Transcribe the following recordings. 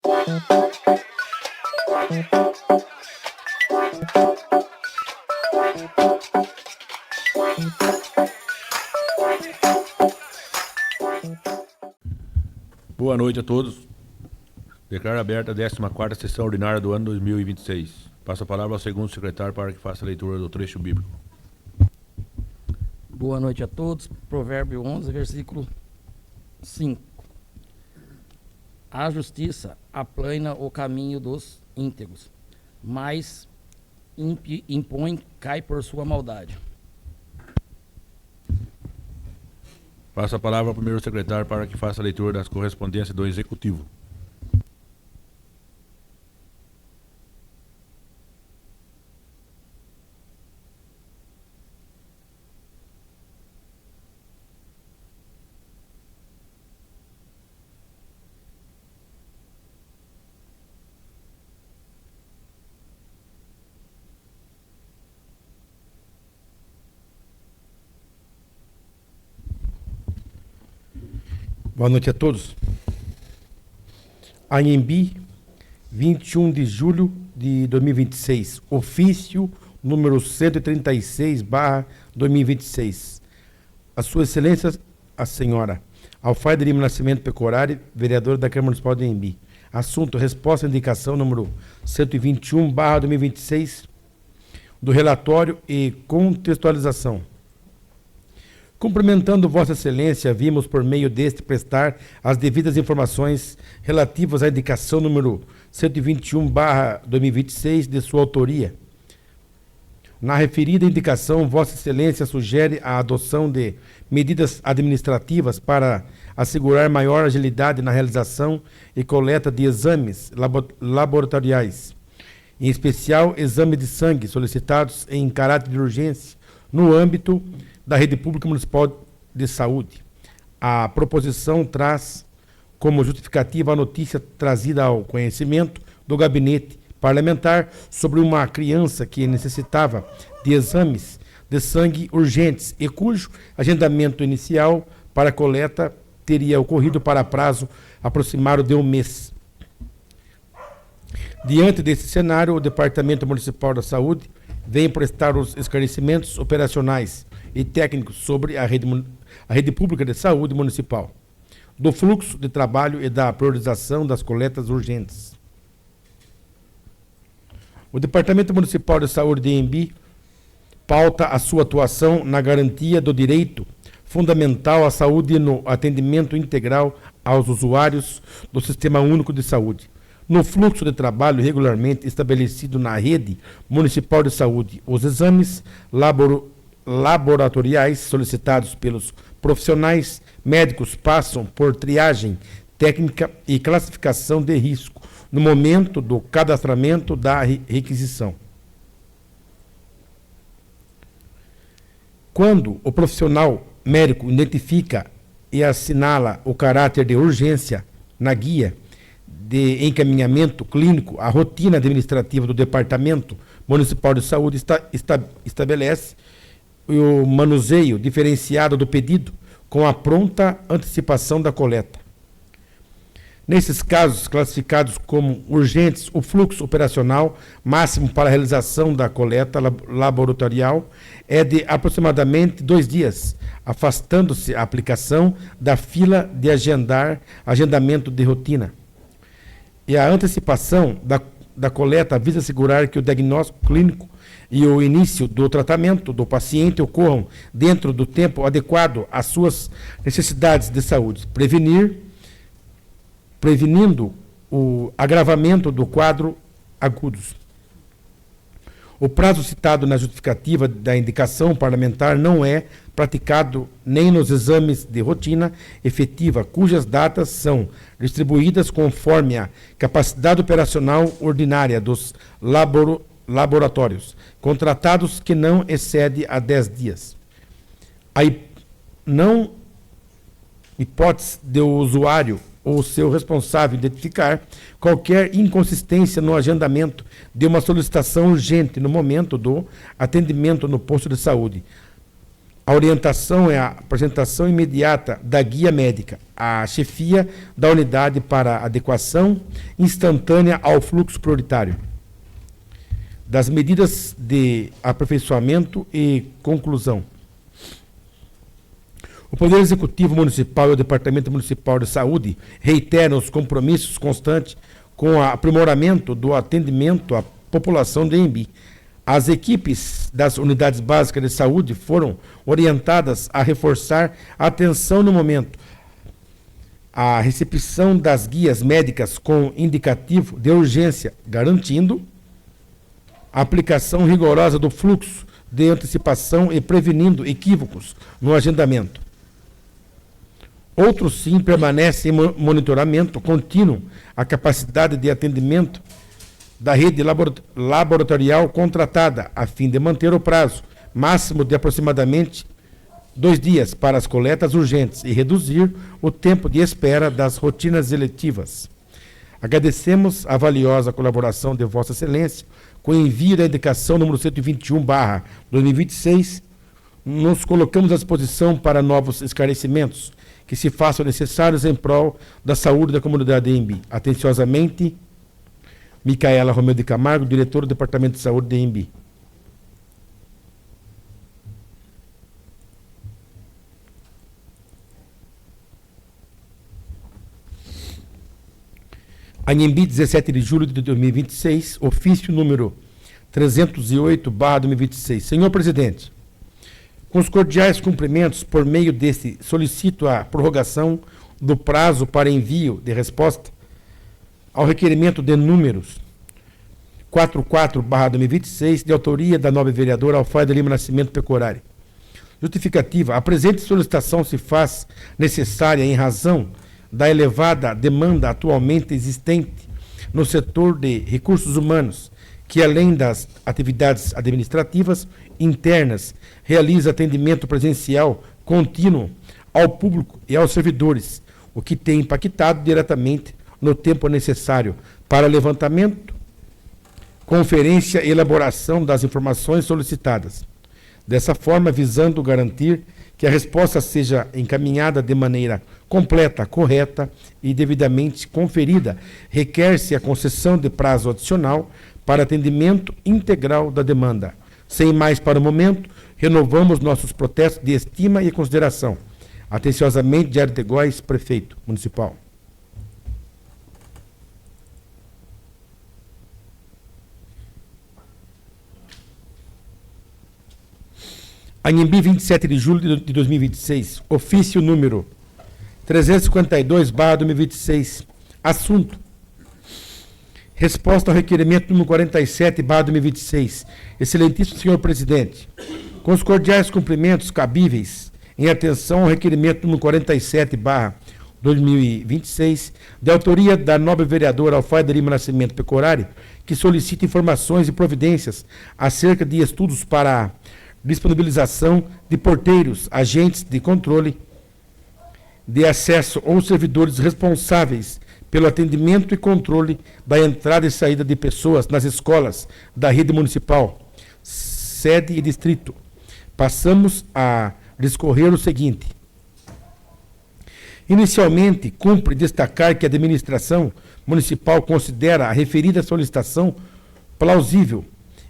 Boa noite a todos. Declaro aberta a 14ª sessão ordinária do ano 2026. Passo a palavra ao segundo secretário para que faça a leitura do trecho bíblico. Boa noite a todos. Provérbio 11, versículo 5. A justiça aplana o caminho dos íntegros, mas impõe cai por sua maldade. Passo a palavra ao primeiro secretário para que faça a leitura das correspondências do Executivo. Boa noite a todos. Anhembi, 21 de julho de 2026. Ofício número 136/2026. A Sua Excelência, a Senhora Alfaide Lima Nascimento Pecorari, vereadora da Câmara Municipal de Anhembi. Assunto: resposta à indicação número 121/2026 do relatório e contextualização. Cumprimentando Vossa Excelência, vimos por meio deste prestar as devidas informações relativas à indicação número 121/2026 de sua autoria. Na referida indicação, Vossa Excelência sugere a adoção de medidas administrativas para assegurar maior agilidade na realização e coleta de exames laboratoriais, em especial exames de sangue solicitados em caráter de urgência no âmbito da Rede Pública Municipal de Saúde. A proposição traz como justificativa a notícia trazida ao conhecimento do gabinete parlamentar sobre uma criança que necessitava de exames de sangue urgentes e cujo agendamento inicial para coleta teria ocorrido para prazo aproximado de um mês. Diante desse cenário, o Departamento Municipal da Saúde vem prestar os esclarecimentos operacionais e técnicos sobre a rede pública de saúde municipal, do fluxo de trabalho e da priorização das coletas urgentes. O Departamento Municipal de Saúde de Anhembi pauta a sua atuação na garantia do direito fundamental à saúde e no atendimento integral aos usuários do Sistema Único de Saúde. No fluxo de trabalho regularmente estabelecido na rede municipal de saúde, os exames laboratoriais solicitados pelos profissionais médicos passam por triagem técnica e classificação de risco no momento do cadastramento da requisição. Quando o profissional médico identifica e assinala o caráter de urgência na guia de encaminhamento clínico, a rotina administrativa do Departamento Municipal de Saúde estabelece o manuseio diferenciado do pedido com a pronta antecipação da coleta. Nesses casos classificados como urgentes, o fluxo operacional máximo para a realização da coleta laboratorial é de aproximadamente 2 dias, afastando-se a aplicação da fila de agendamento de rotina. E a antecipação da coleta visa assegurar que o diagnóstico clínico e o início do tratamento do paciente ocorram dentro do tempo adequado às suas necessidades de saúde, prevenindo o agravamento do quadro agudos. O prazo citado na justificativa da indicação parlamentar não é praticado nem nos exames de rotina efetiva, cujas datas são distribuídas conforme a capacidade operacional ordinária dos laboratórios, contratados que não excede a 10 dias. A não hipótese do usuário ou seu responsável identificar qualquer inconsistência no agendamento de uma solicitação urgente no momento do atendimento no posto de saúde. A orientação é a apresentação imediata da guia médica à chefia da unidade para adequação instantânea ao fluxo prioritário das medidas de aperfeiçoamento e conclusão. O Poder Executivo Municipal e o Departamento Municipal de Saúde reiteram os compromissos constantes com o aprimoramento do atendimento à população de Inhambi. As equipes das unidades básicas de saúde foram orientadas a reforçar a atenção no momento, a recepção das guias médicas com indicativo de urgência, garantindo a aplicação rigorosa do fluxo de antecipação e prevenindo equívocos no agendamento. Outros, sim, permanecem em monitoramento contínuo a capacidade de atendimento da rede laboratorial contratada, a fim de manter o prazo máximo de aproximadamente 2 dias para as coletas urgentes e reduzir o tempo de espera das rotinas eletivas. Agradecemos a valiosa colaboração de Vossa Excelência com o envio da indicação número 121/2026. Nos colocamos à disposição para novos esclarecimentos que se façam necessários em prol da saúde da comunidade de Inhambi. Atenciosamente, Micaela Romeu de Camargo, diretora do Departamento de Saúde de Inhambi. Inhambi, 17 de julho de 2026, ofício número 308/2026. Senhor Presidente, com os cordiais cumprimentos, por meio deste, solicito a prorrogação do prazo para envio de resposta ao requerimento de números 44/2026, de autoria da nobre vereadora Alfaida Lima Nascimento Pecorari. Justificativa: a presente solicitação se faz necessária em razão da elevada demanda atualmente existente no setor de recursos humanos, que além das atividades administrativas internas, realiza atendimento presencial contínuo ao público e aos servidores, o que tem impactado diretamente no tempo necessário para levantamento, conferência e elaboração das informações solicitadas. Dessa forma, visando garantir que a resposta seja encaminhada de maneira completa, correta e devidamente conferida, requer-se a concessão de prazo adicional para atendimento integral da demanda. Sem mais para o momento, renovamos nossos protestos de estima e consideração. Atenciosamente, Diário de Góis, Prefeito Municipal. Inhambi, 27 de julho de 2026, ofício número 352/2026. Assunto: resposta ao requerimento número 47/2026. Excelentíssimo senhor presidente, com os cordiais cumprimentos cabíveis em atenção ao requerimento número 47/2026, de autoria da nobre vereadora Alfaida Lima Nascimento Pecorari, que solicita informações e providências acerca de estudos para a disponibilização de porteiros, agentes de controle de acesso ou servidores responsáveis pelo atendimento e controle da entrada e saída de pessoas nas escolas da rede municipal, sede e distrito. Passamos a discorrer o seguinte. Inicialmente, cumpre destacar que a administração municipal considera a referida solicitação plausível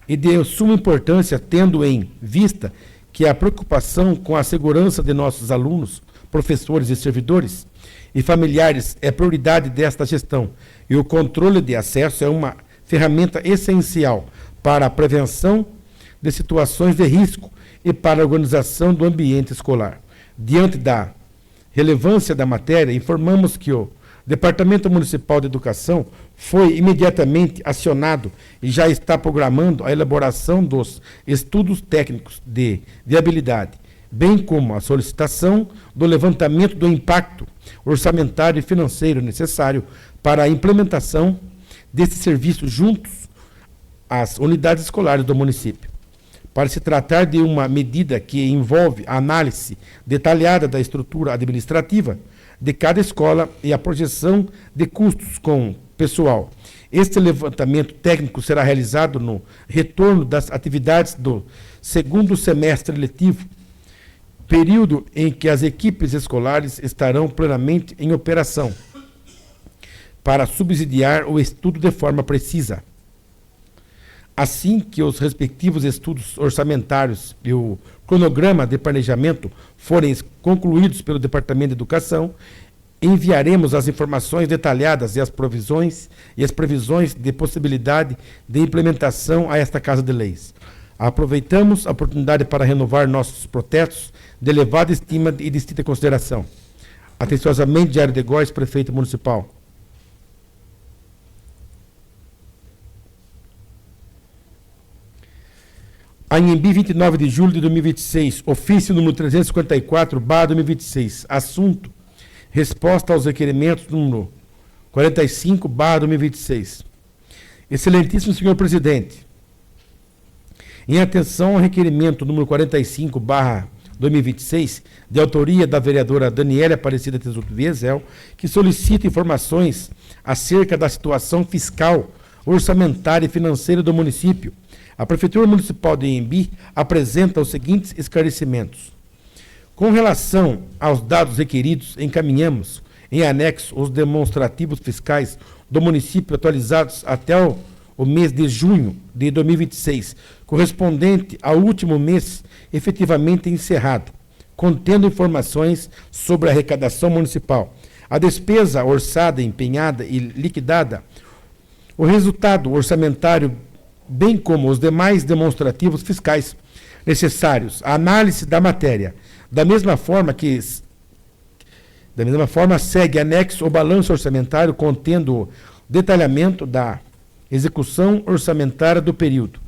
e de suma importância, tendo em vista que a preocupação com a segurança de nossos alunos, professores e servidores e familiares é prioridade desta gestão, e o controle de acesso é uma ferramenta essencial para a prevenção de situações de risco e para a organização do ambiente escolar. Diante da relevância da matéria, informamos que o Departamento Municipal de Educação foi imediatamente acionado e já está programando a elaboração dos estudos técnicos de viabilidade, bem como a solicitação do levantamento do impacto orçamentário e financeiro necessário para a implementação desse serviço juntos às unidades escolares do município. Para se tratar de uma medida que envolve a análise detalhada da estrutura administrativa de cada escola e a projeção de custos com pessoal. Este levantamento técnico será realizado no retorno das atividades do segundo semestre letivo, período em que as equipes escolares estarão plenamente em operação, para subsidiar o estudo de forma precisa. Assim que os respectivos estudos orçamentários e o cronograma de planejamento forem concluídos pelo Departamento de Educação, enviaremos as informações detalhadas e as previsões de possibilidade de implementação a esta Casa de Leis. Aproveitamos a oportunidade para renovar nossos protestos de elevada estima e distinta consideração. Atenciosamente, Diário de Góis, Prefeito Municipal. Anhembi, 29 de julho de 2026, ofício número 354/2026, assunto: resposta aos requerimentos número 45/2026. Excelentíssimo senhor presidente, em atenção ao requerimento número 45/2026, de autoria da vereadora Daniela Aparecida Tesouro Viesel, que solicita informações acerca da situação fiscal, orçamentária e financeira do município, a Prefeitura Municipal de Anhembi apresenta os seguintes esclarecimentos. Com relação aos dados requeridos, encaminhamos em anexo os demonstrativos fiscais do município atualizados até o mês de junho de 2026, correspondente ao último mês efetivamente encerrado, contendo informações sobre a arrecadação municipal, a despesa orçada, empenhada e liquidada, o resultado orçamentário, bem como os demais demonstrativos fiscais necessários à análise da matéria. Da mesma forma, segue anexo o balanço orçamentário contendo o detalhamento da execução orçamentária do período.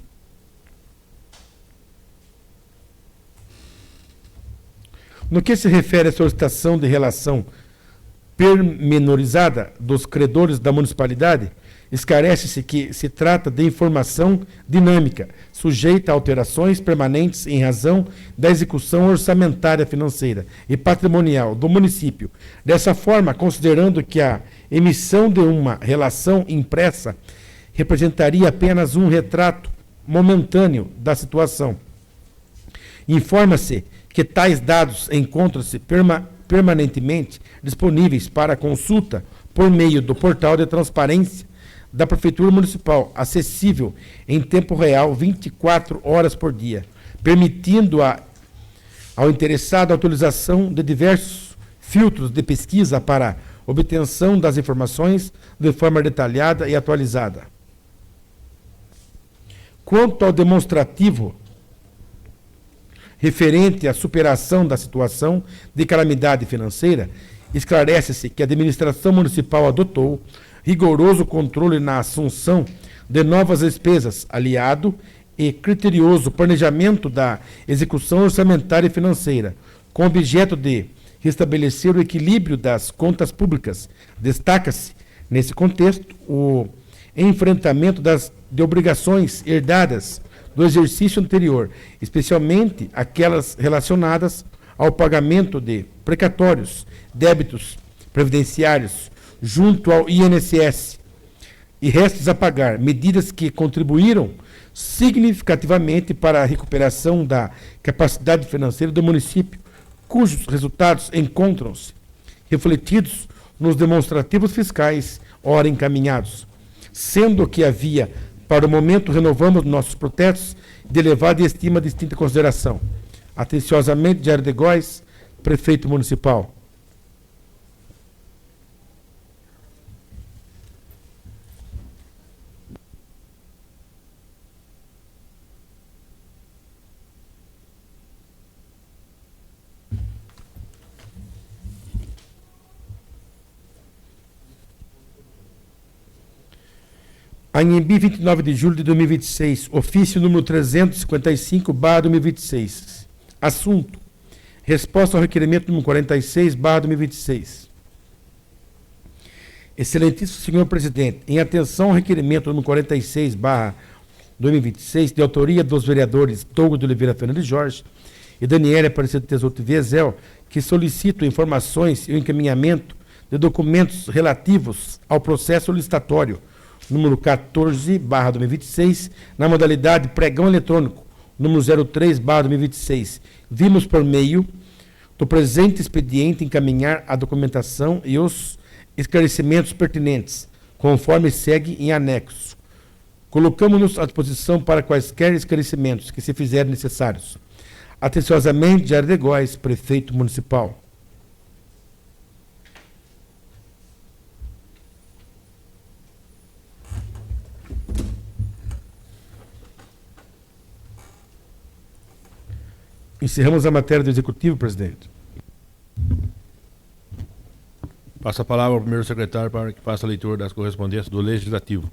No que se refere à solicitação de relação pormenorizada dos credores da municipalidade, esclarece-se que se trata de informação dinâmica, sujeita a alterações permanentes em razão da execução orçamentária, financeira e patrimonial do município. Dessa forma, considerando que a emissão de uma relação impressa representaria apenas um retrato momentâneo da situação, informa-se que tais dados encontram-se permanentemente disponíveis para consulta por meio do portal de transparência da Prefeitura Municipal, acessível em tempo real 24 horas por dia, permitindo ao interessado a utilização de diversos filtros de pesquisa para obtenção das informações de forma detalhada e atualizada. Quanto ao demonstrativo referente à superação da situação de calamidade financeira, esclarece-se que a administração municipal adotou rigoroso controle na assunção de novas despesas, aliado e criterioso planejamento da execução orçamentária e financeira, com o objeto de restabelecer o equilíbrio das contas públicas. Destaca-se, nesse contexto, o enfrentamento de obrigações herdadas do exercício anterior, especialmente aquelas relacionadas ao pagamento de precatórios, débitos previdenciários, junto ao INSS e restos a pagar, medidas que contribuíram significativamente para a recuperação da capacidade financeira do município, cujos resultados encontram-se refletidos nos demonstrativos fiscais ora encaminhados. Sendo que havia, para o momento, renovamos nossos protestos de elevada estima e distinta consideração. Atenciosamente, Diário de Góis, Prefeito Municipal. Anhembi, 29 de julho de 2026, ofício número 355/2026. Assunto: resposta ao requerimento número 46/2026. Excelentíssimo senhor presidente, em atenção ao requerimento número 46/2026, de autoria dos vereadores Douglas de Oliveira Fernandes Jorge e Daniela Aparecida Tesouro Viesel, que solicitam informações e o encaminhamento de documentos relativos ao processo licitatório número 14/2026, na modalidade pregão eletrônico, número 03/2026. Vimos por meio do presente expediente encaminhar a documentação e os esclarecimentos pertinentes, conforme segue em anexo. Colocamos-nos à disposição para quaisquer esclarecimentos que se fizerem necessários. Atenciosamente, Jair de Góes, Prefeito Municipal. Encerramos a matéria do Executivo, presidente. Passa a palavra ao primeiro secretário para que faça a leitura das correspondências do Legislativo.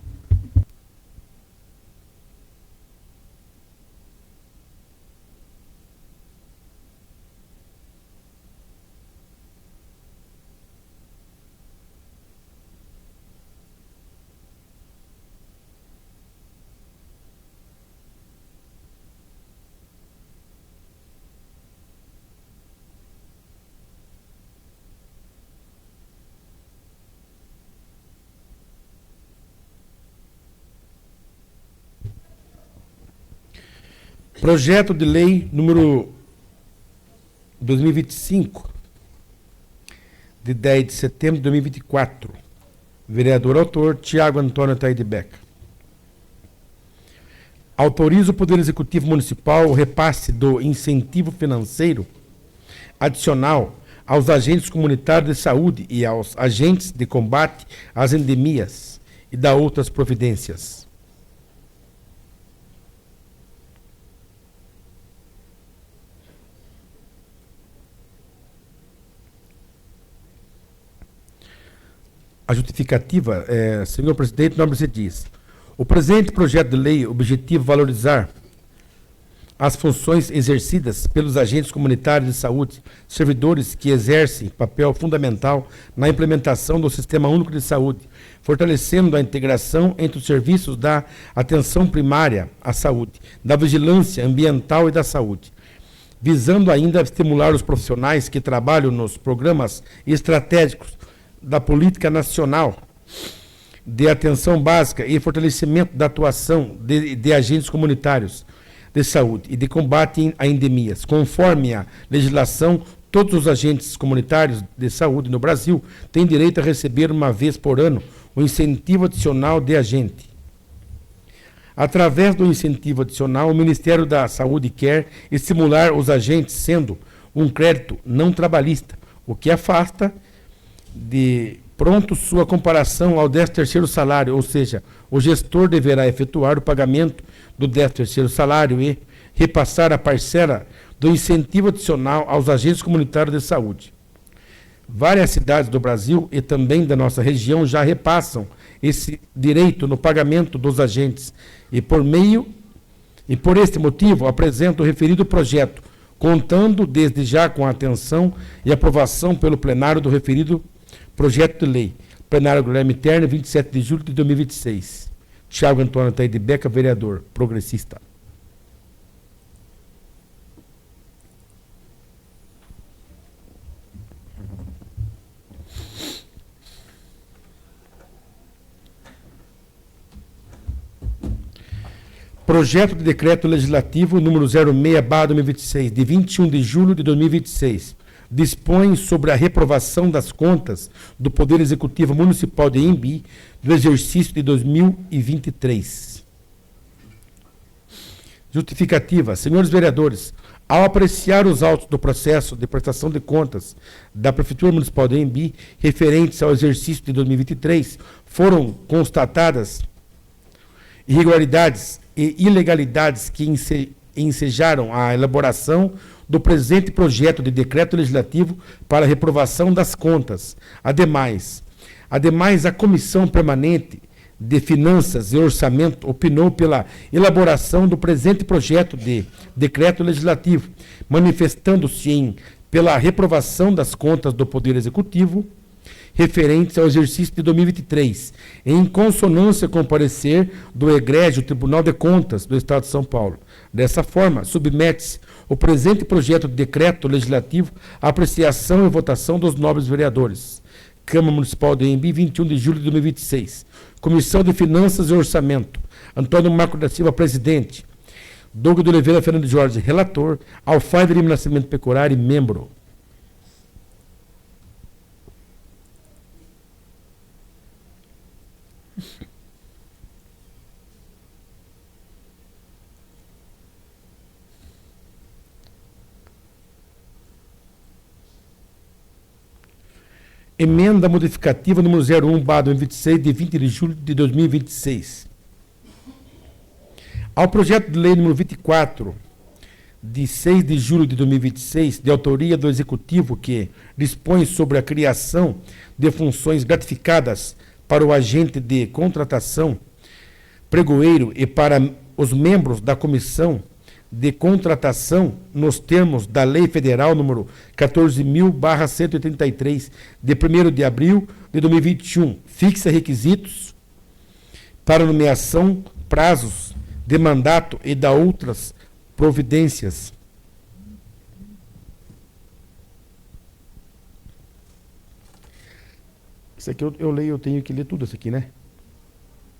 Projeto de lei número 2025, de 10 de setembro de 2024. Vereador autor, Tiago Antônio Ataide Beca. Autoriza o Poder Executivo Municipal o repasse do incentivo financeiro adicional aos agentes comunitários de saúde e aos agentes de combate às endemias e da outras providências. A justificativa, senhor presidente, nobre se diz: o presente projeto de lei objetiva valorizar as funções exercidas pelos agentes comunitários de saúde, servidores que exercem papel fundamental na implementação do Sistema Único de Saúde, fortalecendo a integração entre os serviços da atenção primária à saúde, da vigilância ambiental e da saúde, visando ainda estimular os profissionais que trabalham nos programas estratégicos da Política Nacional de Atenção Básica e fortalecimento da atuação de agentes comunitários de saúde e de combate a endemias. Conforme a legislação, todos os agentes comunitários de saúde no Brasil têm direito a receber uma vez por ano o incentivo adicional de agente. Através do incentivo adicional, o Ministério da Saúde quer estimular os agentes, sendo um crédito não trabalhista, o que afasta de pronto sua comparação ao 13º salário, ou seja, o gestor deverá efetuar o pagamento do 13º salário e repassar a parcela do incentivo adicional aos agentes comunitários de saúde. Várias cidades do Brasil e também da nossa região já repassam esse direito no pagamento dos agentes e por este motivo apresento o referido projeto, contando desde já com a atenção e aprovação pelo plenário do referido projeto de lei. Plenário Guilherme Terno, 27 de julho de 2026. Tiago Antônio Ataide Beca, vereador, progressista. Projeto de Decreto Legislativo número 06/2026, de 21 de julho de 2026. Dispõe sobre a reprovação das contas do Poder Executivo Municipal de Embi do exercício de 2023. Justificativa. Senhores vereadores, ao apreciar os autos do processo de prestação de contas da Prefeitura Municipal de Embi referentes ao exercício de 2023, foram constatadas irregularidades e ilegalidades que ensejaram a elaboração do presente projeto de decreto legislativo para a reprovação das contas. Ademais, a Comissão Permanente de Finanças e Orçamento opinou pela elaboração do presente projeto de decreto legislativo, manifestando-se pela reprovação das contas do Poder Executivo referentes ao exercício de 2023, em consonância com o parecer do egrégio Tribunal de Contas do Estado de São Paulo. Dessa forma, submete-se o presente projeto de decreto legislativo à apreciação e votação dos nobres vereadores. Câmara Municipal de Embi, 21 de julho de 2026. Comissão de Finanças e Orçamento. Antônio Marco da Silva, presidente. Douglas de Oliveira Fernando Jorge, relator. Alfaide Lima Nascimento Pecorari, membro. Emenda modificativa número 01/2026, de 20 de julho de 2026. Ao projeto de lei número 24, de 6 de julho de 2026, de autoria do Executivo, que dispõe sobre a criação de funções gratificadas para o agente de contratação, pregoeiro e para os membros da comissão de contratação nos termos da Lei Federal número 14.000/183, de 1º de abril de 2021, fixa requisitos para nomeação, prazos de mandato e da outras providências. Isso aqui eu leio, eu tenho que ler tudo isso aqui, né?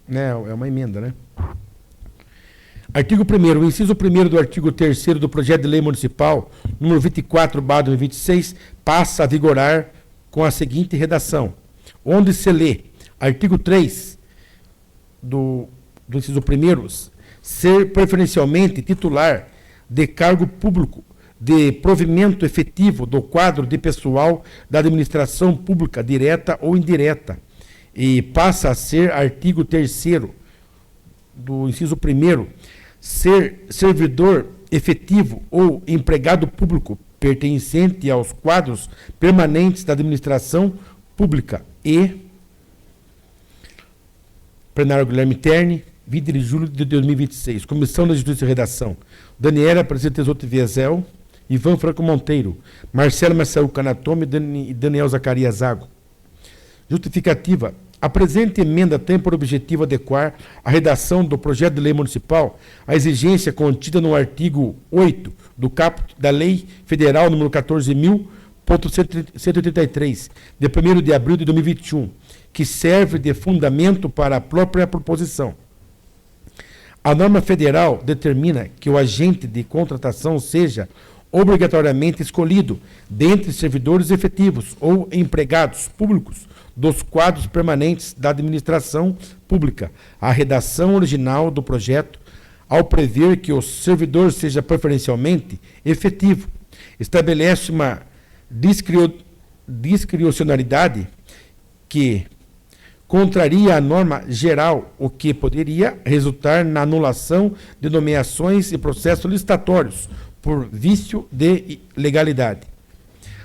É uma emenda, né? Artigo 1º, o inciso 1º do artigo 3º do projeto de lei municipal, número 24/2026, passa a vigorar com a seguinte redação, onde se lê, artigo 3 do inciso 1º, ser preferencialmente titular de cargo público de provimento efetivo do quadro de pessoal da administração pública direta ou indireta, e passa a ser artigo 3º do inciso 1º, ser servidor efetivo ou empregado público pertencente aos quadros permanentes da administração pública. E plenário Guilherme Terni, 20 de julho de 2026. Comissão da Justiça e Redação: Daniela Aparecida Tesoto Viesel, Ivan Franco Monteiro, Marcelo Marcelo Canatome e Daniel Zacarias Zago. Justificativa: a presente emenda tem por objetivo adequar a redação do projeto de lei municipal à exigência contida no artigo 8 do caput da Lei Federal número 14.183, de 1º de abril de 2021, que serve de fundamento para a própria proposição. A norma federal determina que o agente de contratação seja obrigatoriamente escolhido dentre servidores efetivos ou empregados públicos dos quadros permanentes da administração pública. A redação original do projeto, ao prever que o servidor seja preferencialmente efetivo, estabelece uma discricionalidade que contraria a norma geral, o que poderia resultar na anulação de nomeações e processos licitatórios por vício de legalidade.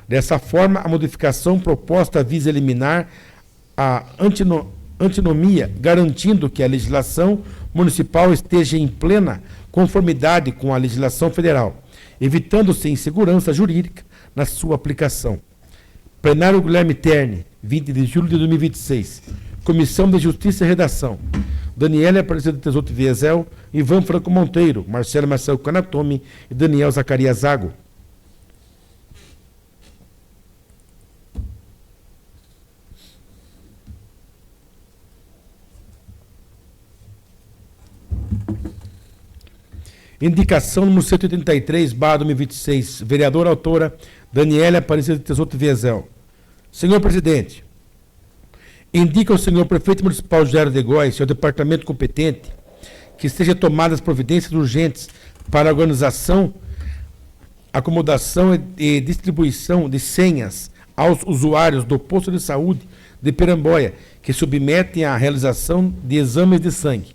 Dessa forma, a modificação proposta visa eliminar a antinomia, garantindo que a legislação municipal esteja em plena conformidade com a legislação federal, evitando-se insegurança jurídica na sua aplicação. Plenário Guilherme Terni, 20 de julho de 2026. Comissão de Justiça e Redação: Daniela Aparecida Tesoto Viesel, Ivan Franco Monteiro, Marcelo Marcelo Canatome e Daniel Zacarias Zago. Indicação número 183/2026, vereadora autora Daniela Aparecida Tesoto Viesel. Senhor presidente, indica ao senhor prefeito municipal Jairo de Góes e ao departamento competente que sejam tomadas providências urgentes para a organização, acomodação e distribuição de senhas aos usuários do posto de saúde de Piramboia, que submetem à realização de exames de sangue.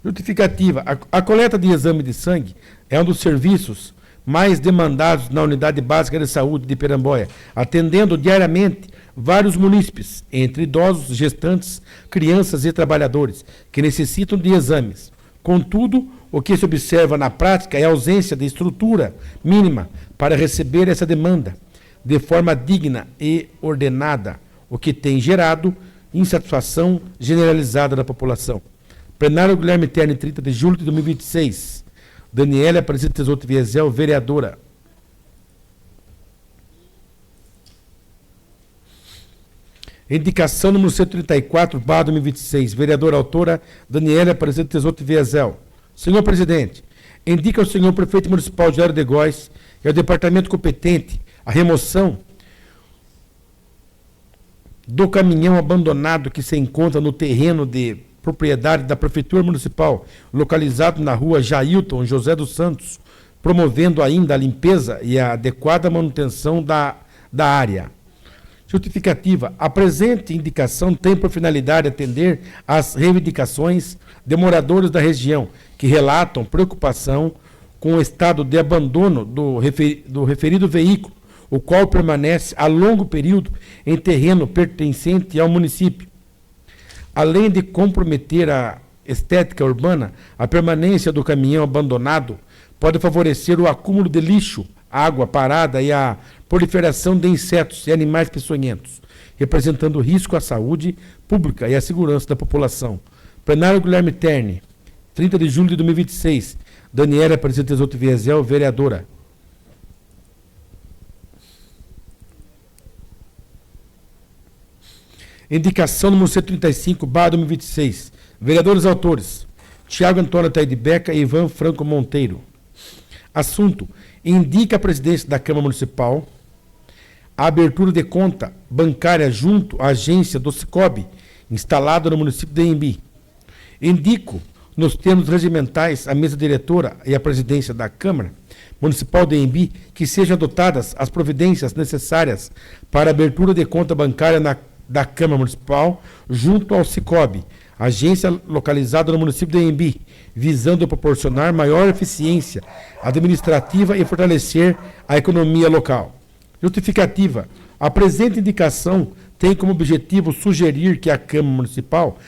Justificativa: a coleta de exame de sangue é um dos serviços mais demandados na Unidade Básica de Saúde de Piramboia, atendendo diariamente vários munícipes, entre idosos, gestantes, crianças e trabalhadores, que necessitam de exames. Contudo, o que se observa na prática é a ausência de estrutura mínima para receber essa demanda de forma digna e ordenada, o que tem gerado insatisfação generalizada da população. Plenário Guilherme Terni, 30 de julho de 2026. Daniela Aparecida Tesoto Viesel, vereadora. Indicação número 134/2026, vereadora autora Daniela Aparecida Tesoto Viesel. Senhor presidente, indica ao senhor prefeito municipal Jairo de Góes e ao departamento competente a remoção do caminhão abandonado que se encontra no terreno de propriedade da Prefeitura Municipal, localizado na rua Jailton José dos Santos, promovendo ainda a limpeza e a adequada manutenção da área. Justificativa. A presente indicação tem por finalidade atender às reivindicações de moradores da região, que relatam preocupação com o estado de abandono do referido veículo, o qual permanece há longo período em terreno pertencente ao município. Além de comprometer a estética urbana, a permanência do caminhão abandonado pode favorecer o acúmulo de lixo, água parada e a proliferação de insetos e animais peçonhentos, representando risco à saúde pública e à segurança da população. Plenário Guilherme Terni, 30 de julho de 2026. Daniela Aparecida Tesouro Viezel, vereadora. Indicação número 135/2026. Vereadores autores: Tiago Antônio Ataíde Beca e Ivan Franco Monteiro. Assunto: indica a presidência da Câmara Municipal a abertura de conta bancária junto à agência do Sicob, instalada no município de Embi. Indico, nos termos regimentais, a mesa diretora e a presidência da Câmara Municipal de Embi que sejam adotadas as providências necessárias para a abertura de conta bancária da Câmara Municipal junto ao Sicob, agência localizada no município de Embi, visando proporcionar maior eficiência administrativa e fortalecer a economia local. Justificativa. A presente indicação tem como objetivo sugerir que a Câmara Municipal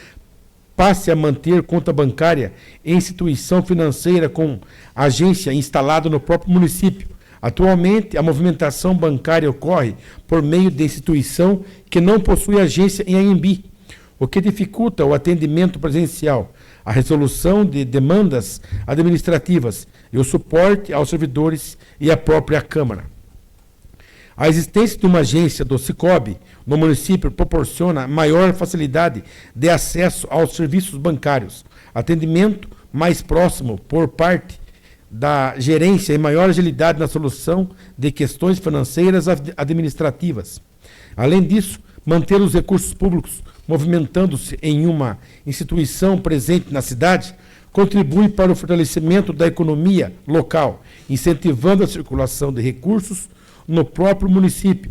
passe a manter conta bancária em instituição financeira com agência instalada no próprio município. Atualmente, a movimentação bancária ocorre por meio de instituição que não possui agência em Anhembi, o que dificulta o atendimento presencial, a resolução de demandas administrativas e o suporte aos servidores e à própria Câmara. A existência de uma agência do Sicob no município proporciona maior facilidade de acesso aos serviços bancários, atendimento mais próximo por parte da gerência e maior agilidade na solução de questões financeiras administrativas. Além disso, manter os recursos públicos movimentando-se em uma instituição presente na cidade contribui para o fortalecimento da economia local, incentivando a circulação de recursos no próprio município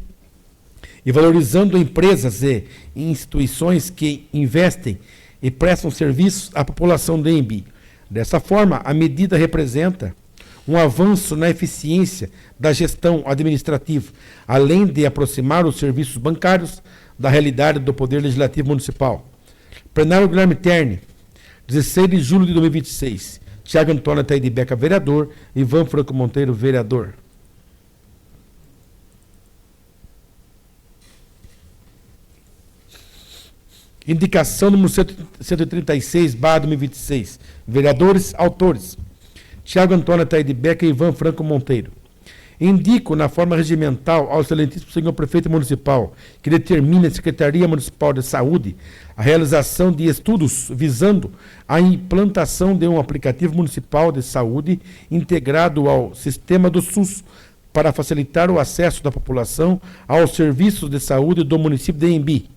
e valorizando empresas e instituições que investem e prestam serviços à população de Embi. Dessa forma, a medida representa um avanço na eficiência da gestão administrativa, além de aproximar os serviços bancários da realidade do Poder Legislativo Municipal. Plenário Guilherme Terni, 16 de julho de 2026. Tiago Antônio Ataíde Beca, vereador. Ivan Franco Monteiro, vereador. Indicação número 136/2026. Vereadores autores: Tiago Antônio Ataíde Beca e Ivan Franco Monteiro. Indico, na forma regimental, ao excelentíssimo senhor prefeito municipal, que determine a Secretaria Municipal de Saúde a realização de estudos visando a implantação de um aplicativo municipal de saúde integrado ao sistema do SUS para facilitar o acesso da população aos serviços de saúde do município de Embi.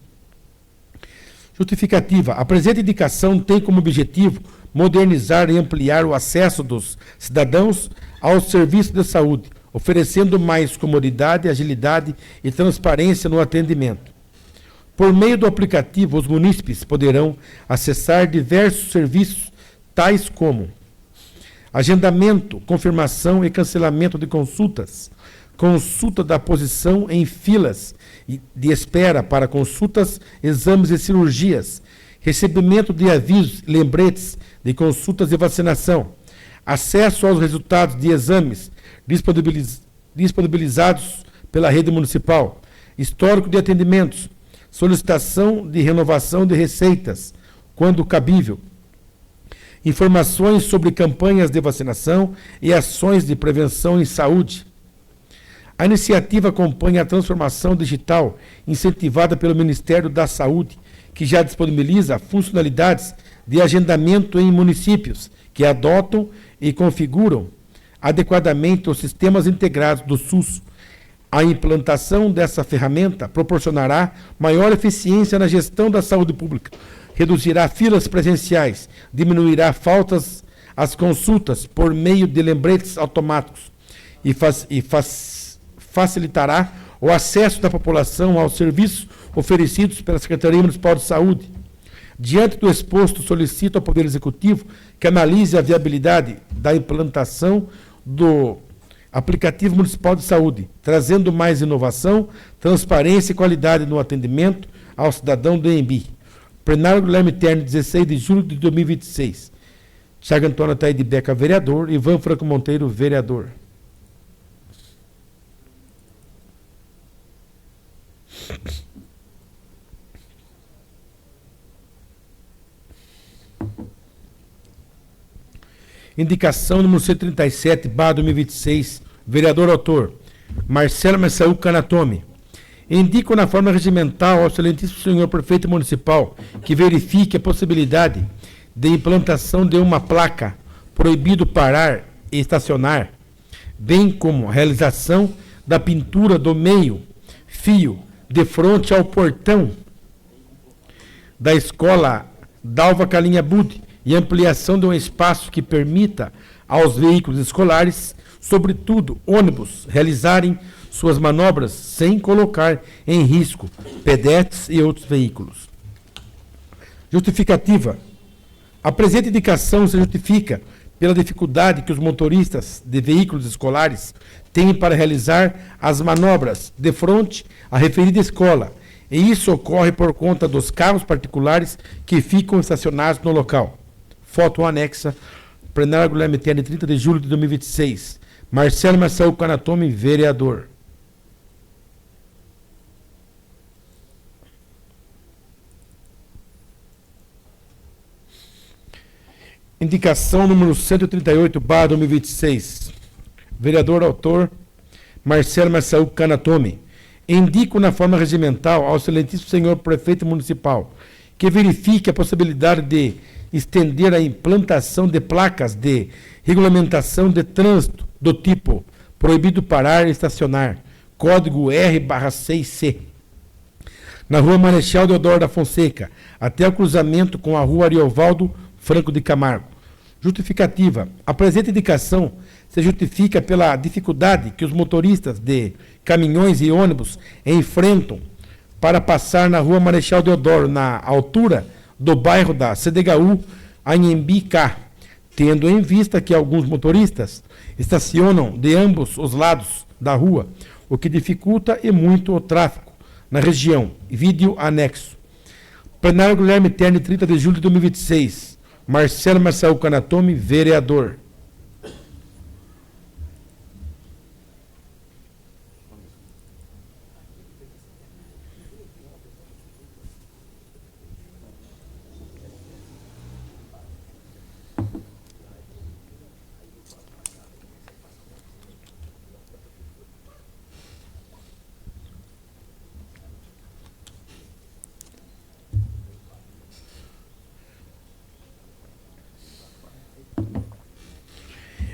Justificativa. A presente indicação tem como objetivo modernizar e ampliar o acesso dos cidadãos aos serviços de saúde, oferecendo mais comodidade, agilidade e transparência no atendimento. Por meio do aplicativo, os munícipes poderão acessar diversos serviços, tais como agendamento, confirmação e cancelamento de consultas, consulta da posição em filas de espera para consultas, exames e cirurgias, recebimento de avisos, lembretes de consultas e vacinação, acesso aos resultados de exames disponibilizados pela rede municipal, histórico de atendimentos, solicitação de renovação de receitas, quando cabível, informações sobre campanhas de vacinação e ações de prevenção em saúde. A iniciativa acompanha a transformação digital incentivada pelo Ministério da Saúde, que já disponibiliza funcionalidades de agendamento em municípios que adotam e configuram adequadamente os sistemas integrados do SUS. A implantação dessa ferramenta proporcionará maior eficiência na gestão da saúde pública, reduzirá filas presenciais, diminuirá faltas às consultas por meio de lembretes automáticos e facilitará o acesso da população aos serviços oferecidos pela Secretaria Municipal de Saúde. Diante do exposto, solicito ao Poder Executivo que analise a viabilidade da implantação do aplicativo municipal de saúde, trazendo mais inovação, transparência e qualidade no atendimento ao cidadão do ENBI. Plenário Guilherme Terni, 16 de julho de 2026. Thiago Antônio Ataíde Beca, vereador. Ivan Franco Monteiro, vereador. Indicação número 137, barra 2026, vereador autor, Marcelo Messaú Canatome. Indico na forma regimental ao excelentíssimo senhor prefeito municipal que verifique a possibilidade de implantação de uma placa proibido parar e estacionar, bem como a realização da pintura do meio-fio de frente ao portão da escola Dalva Calinha Budi e ampliação de um espaço que permita aos veículos escolares, sobretudo ônibus, realizarem suas manobras sem colocar em risco pedestres e outros veículos. Justificativa. A presente indicação se justifica pela dificuldade que os motoristas de veículos escolares têm para realizar as manobras de frente à referida escola, e isso ocorre por conta dos carros particulares que ficam estacionados no local. Foto anexa, plenário Guilherme Terni, 30 de julho de 2026. Marcelo Marcelo Canatome, vereador. Indicação número 138, barra 2026. Vereador autor, Marcelo Marcelo Canatome. Indico na forma regimental ao excelentíssimo senhor prefeito municipal que verifique a possibilidade de estender a implantação de placas de regulamentação de trânsito do tipo proibido parar e estacionar, código R/6C, na rua Marechal Deodoro da Fonseca, até o cruzamento com a rua Ariovaldo Franco de Camargo. Justificativa. A presente indicação se justifica pela dificuldade que os motoristas de caminhões e ônibus enfrentam para passar na rua Marechal Deodoro, na altura do bairro da CDHU, Anhembi K, tendo em vista que alguns motoristas estacionam de ambos os lados da rua, o que dificulta e muito o tráfego na região. Vídeo anexo. Plenário Guilherme Terni, 30 de julho de 2026. Marcelo Marcelo Canatome, vereador.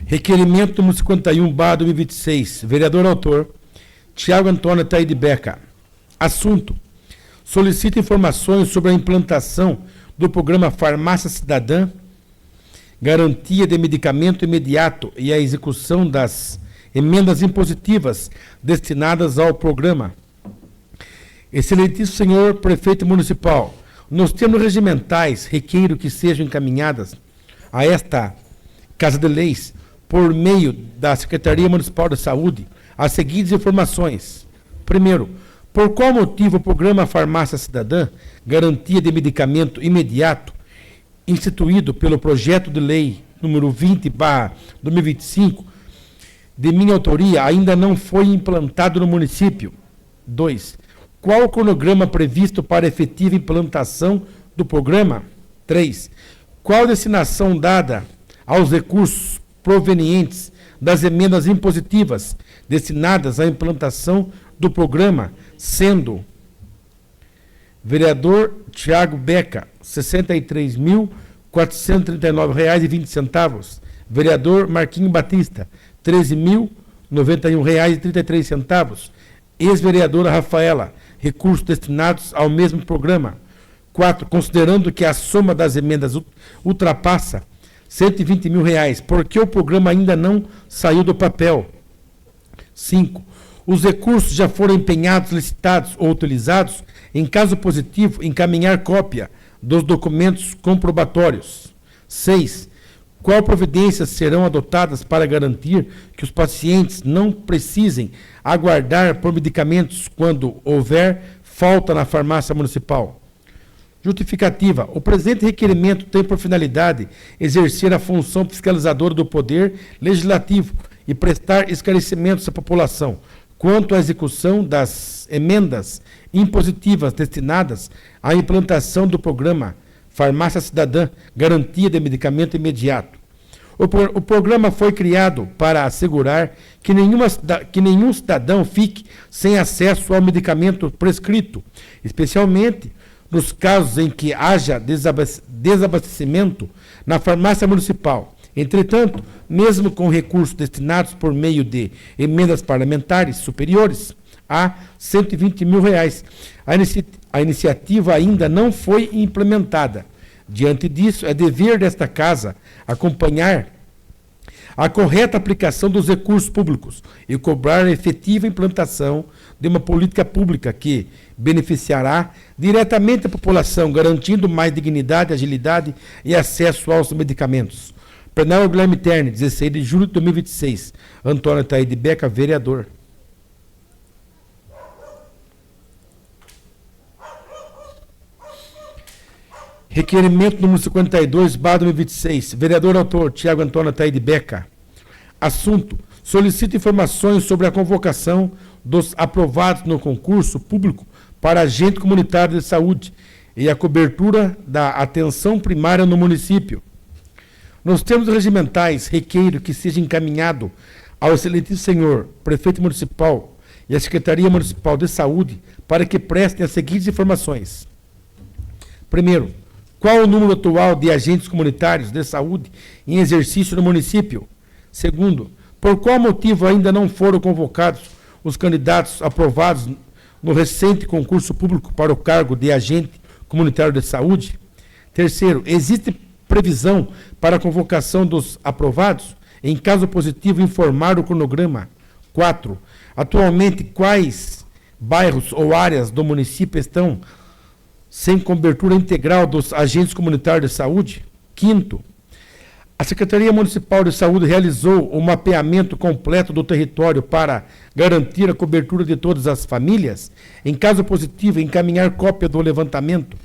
Requerimento número 51, barra 2026. Vereador autor, Thiago Antônio Ataíde Beca. Assunto. Solicita informações sobre a implantação do programa Farmácia Cidadã, garantia de medicamento imediato e a execução das emendas impositivas destinadas ao programa. Excelentíssimo senhor prefeito municipal, nos termos regimentais, requeiro que sejam encaminhadas a esta Casa de Leis, por meio da Secretaria Municipal de Saúde, as seguintes informações. Primeiro, por qual motivo o programa Farmácia Cidadã, garantia de medicamento imediato, instituído pelo projeto de lei número 20/2025, de minha autoria, ainda não foi implantado no município? 2. Qual o cronograma previsto para efetiva implantação do programa? 3. Qual a destinação dada aos recursos provenientes das emendas impositivas destinadas à implantação do programa, sendo vereador Tiago Beca, R$ 63.439,20. Vereador Marquinho Batista, R$ 13.091,33. ex-vereadora Rafaela, recursos destinados ao mesmo programa. 4. Considerando que a soma das emendas ultrapassa R$ 120 mil, porque o programa ainda não saiu do papel. 5. Os recursos já foram empenhados, licitados ou utilizados. Em caso positivo, encaminhar cópia dos documentos comprobatórios. 6. Qual providências serão adotadas para garantir que os pacientes não precisem aguardar por medicamentos quando houver falta na farmácia municipal? Justificativa. O presente requerimento tem por finalidade exercer a função fiscalizadora do Poder Legislativo e prestar esclarecimentos à população quanto à execução das emendas impositivas destinadas à implantação do programa Farmácia Cidadã, Garantia de Medicamento Imediato. O programa foi criado para assegurar que nenhum cidadão fique sem acesso ao medicamento prescrito, especialmente nos casos em que haja desabastecimento na farmácia municipal. Entretanto, mesmo com recursos destinados por meio de emendas parlamentares superiores a R$ 120 mil, a iniciativa ainda não foi implementada. Diante disso, é dever desta Casa acompanhar a correta aplicação dos recursos públicos e cobrar a efetiva implantação de uma política pública que beneficiará diretamente a população, garantindo mais dignidade, agilidade e acesso aos medicamentos. Plenário Guilherme Terni, 16 de julho de 2026. Antônio Ataíde Beca, vereador. Requerimento número 52/2026. Vereador autor, Tiago Antônio Ataíde Beca. Assunto: solicita informações sobre a convocação dos aprovados no concurso público para agente comunitário de saúde e a cobertura da atenção primária no município. Nos termos regimentais, requeiro que seja encaminhado ao excelentíssimo senhor prefeito municipal e à Secretaria Municipal de Saúde para que prestem as seguintes informações. Primeiro, qual o número atual de agentes comunitários de saúde em exercício no município? Segundo, por qual motivo ainda não foram convocados os candidatos aprovados no recente concurso público para o cargo de agente comunitário de saúde? Terceiro, existe previsão para a convocação dos aprovados? Em caso positivo, informar o cronograma. 4. Atualmente, quais bairros ou áreas do município estão sem cobertura integral dos agentes comunitários de saúde? Quinto, a Secretaria Municipal de Saúde realizou o mapeamento completo do território para garantir a cobertura de todas as famílias? Em caso positivo, encaminhar cópia do levantamento.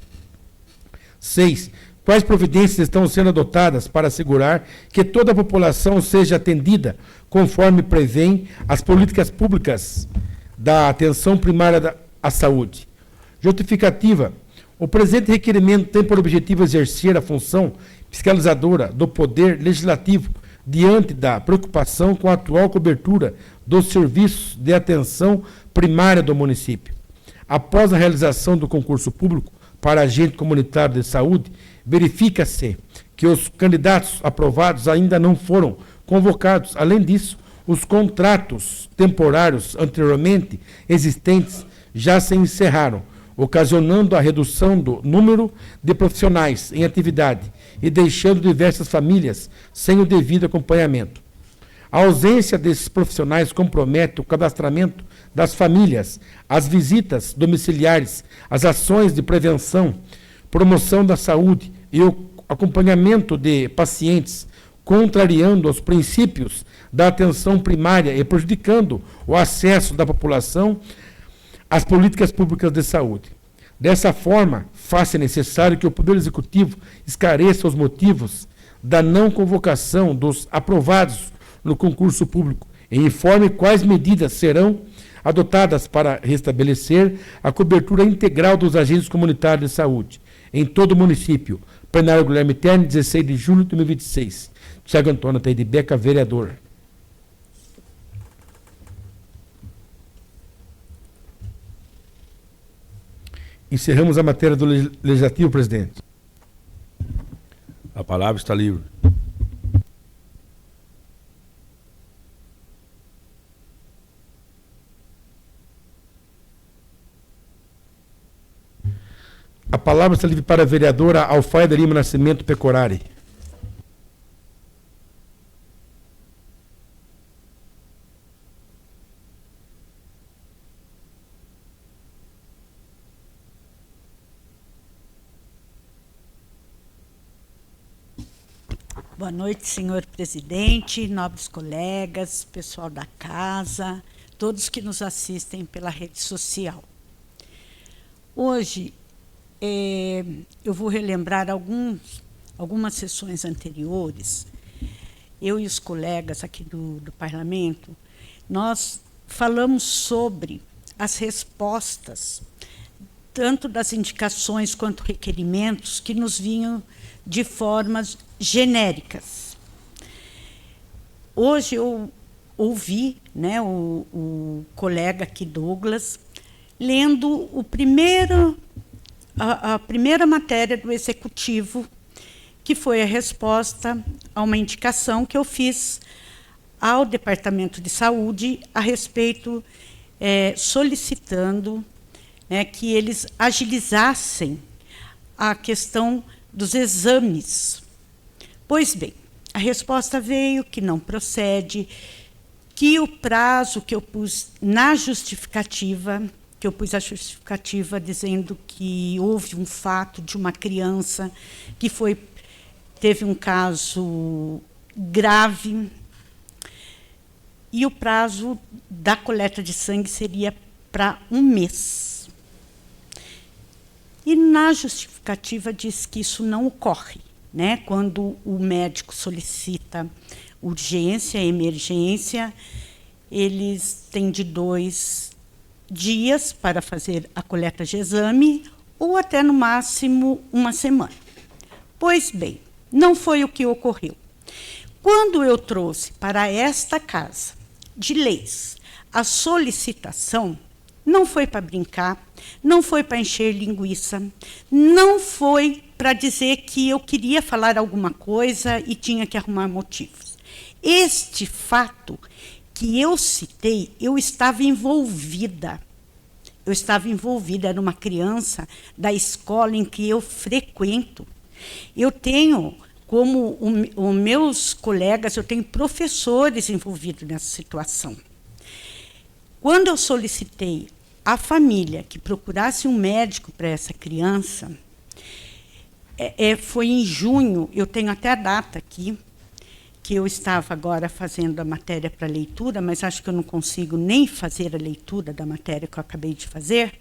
6. Quais providências estão sendo adotadas para assegurar que toda a população seja atendida conforme prevêem as políticas públicas da atenção primária à saúde? Justificativa. O presente requerimento tem por objetivo exercer a função fiscalizadora do Poder Legislativo diante da preocupação com a atual cobertura dos serviços de atenção primária do município. Após a realização do concurso público para agente comunitário de saúde, verifica-se que os candidatos aprovados ainda não foram convocados. Além disso, os contratos temporários anteriormente existentes já se encerraram, ocasionando a redução do número de profissionais em atividade e deixando diversas famílias sem o devido acompanhamento. A ausência desses profissionais compromete o cadastramento das famílias, as visitas domiciliares, as ações de prevenção, promoção da saúde e o acompanhamento de pacientes, contrariando os princípios da atenção primária e prejudicando o acesso da população às políticas públicas de saúde. Dessa forma, faz-se necessário que o Poder Executivo esclareça os motivos da não convocação dos aprovados no concurso público e informe quais medidas serão adotadas para restabelecer a cobertura integral dos agentes comunitários de saúde em todo o município. Plenário Guilherme Terni, 16 de julho de 2026. Tiago Antônio Ataíde Beca, vereador. Encerramos a matéria do Legislativo, presidente. A palavra está livre. palavra está livre para a vereadora Alfaida Lima Nascimento Pecorari. Boa noite, senhor presidente, nobres colegas, pessoal da casa, todos que nos assistem pela rede social. Hoje, eu vou relembrar algumas sessões anteriores. Eu e os colegas aqui do parlamento, nós falamos sobre as respostas, tanto das indicações quanto requerimentos, que nos vinham de formas genéricas. Hoje eu ouvi, né, o colega aqui, Douglas, lendo a primeira matéria do Executivo, que foi a resposta a uma indicação que eu fiz ao Departamento de Saúde a respeito, solicitando, né, que eles agilizassem a questão dos exames. Pois bem, a resposta veio que não procede, que o prazo que eu pus na justificativa, que eu pus a justificativa dizendo que houve um fato de uma criança que teve um caso grave, e o prazo da coleta de sangue seria para 1 mês. E na justificativa diz que isso não ocorre, né? Quando o médico solicita urgência, emergência, eles têm de 2 dias para fazer a coleta de exame, ou até, no máximo, 1 semana. Pois bem, não foi o que ocorreu. Quando eu trouxe para esta Casa de Leis a solicitação, não foi para brincar, não foi para encher linguiça, não foi para dizer que eu queria falar alguma coisa e tinha que arrumar motivos. Este fato que eu citei, eu estava envolvida. Eu estava envolvida, era uma criança da escola em que eu frequento. Eu tenho, como os meus colegas, eu tenho professores envolvidos nessa situação. Quando eu solicitei à família que procurasse um médico para essa criança, foi em junho, eu tenho até a data aqui, que eu estava agora fazendo a matéria para leitura, mas acho que eu não consigo nem fazer a leitura da matéria que eu acabei de fazer.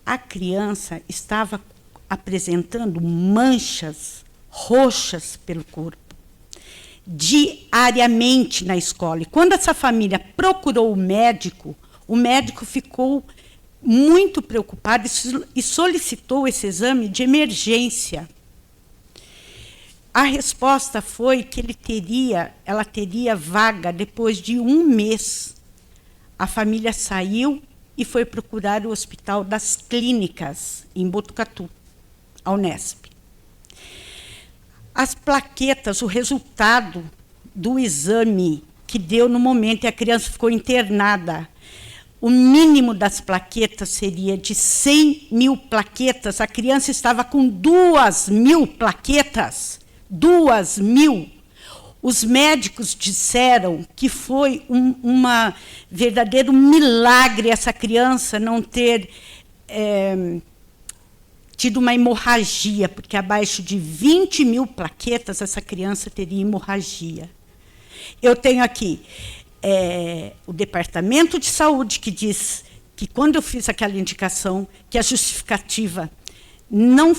A criança estava apresentando manchas roxas pelo corpo, diariamente na escola. E quando essa família procurou o médico ficou muito preocupado e solicitou esse exame de emergência. A resposta foi que ela teria vaga depois de 1 mês. A família saiu e foi procurar o Hospital das Clínicas, em Botucatu, a Unesp. As plaquetas, o resultado do exame que deu no momento, e a criança ficou internada, o mínimo das plaquetas seria de 100.000 plaquetas, a criança estava com 2.000 plaquetas, 2.000. Os médicos disseram que foi um verdadeiro milagre essa criança não ter tido uma hemorragia, porque abaixo de 20.000 plaquetas essa criança teria hemorragia. Eu tenho aqui o Departamento de Saúde que diz que, quando eu fiz aquela indicação, que a justificativa não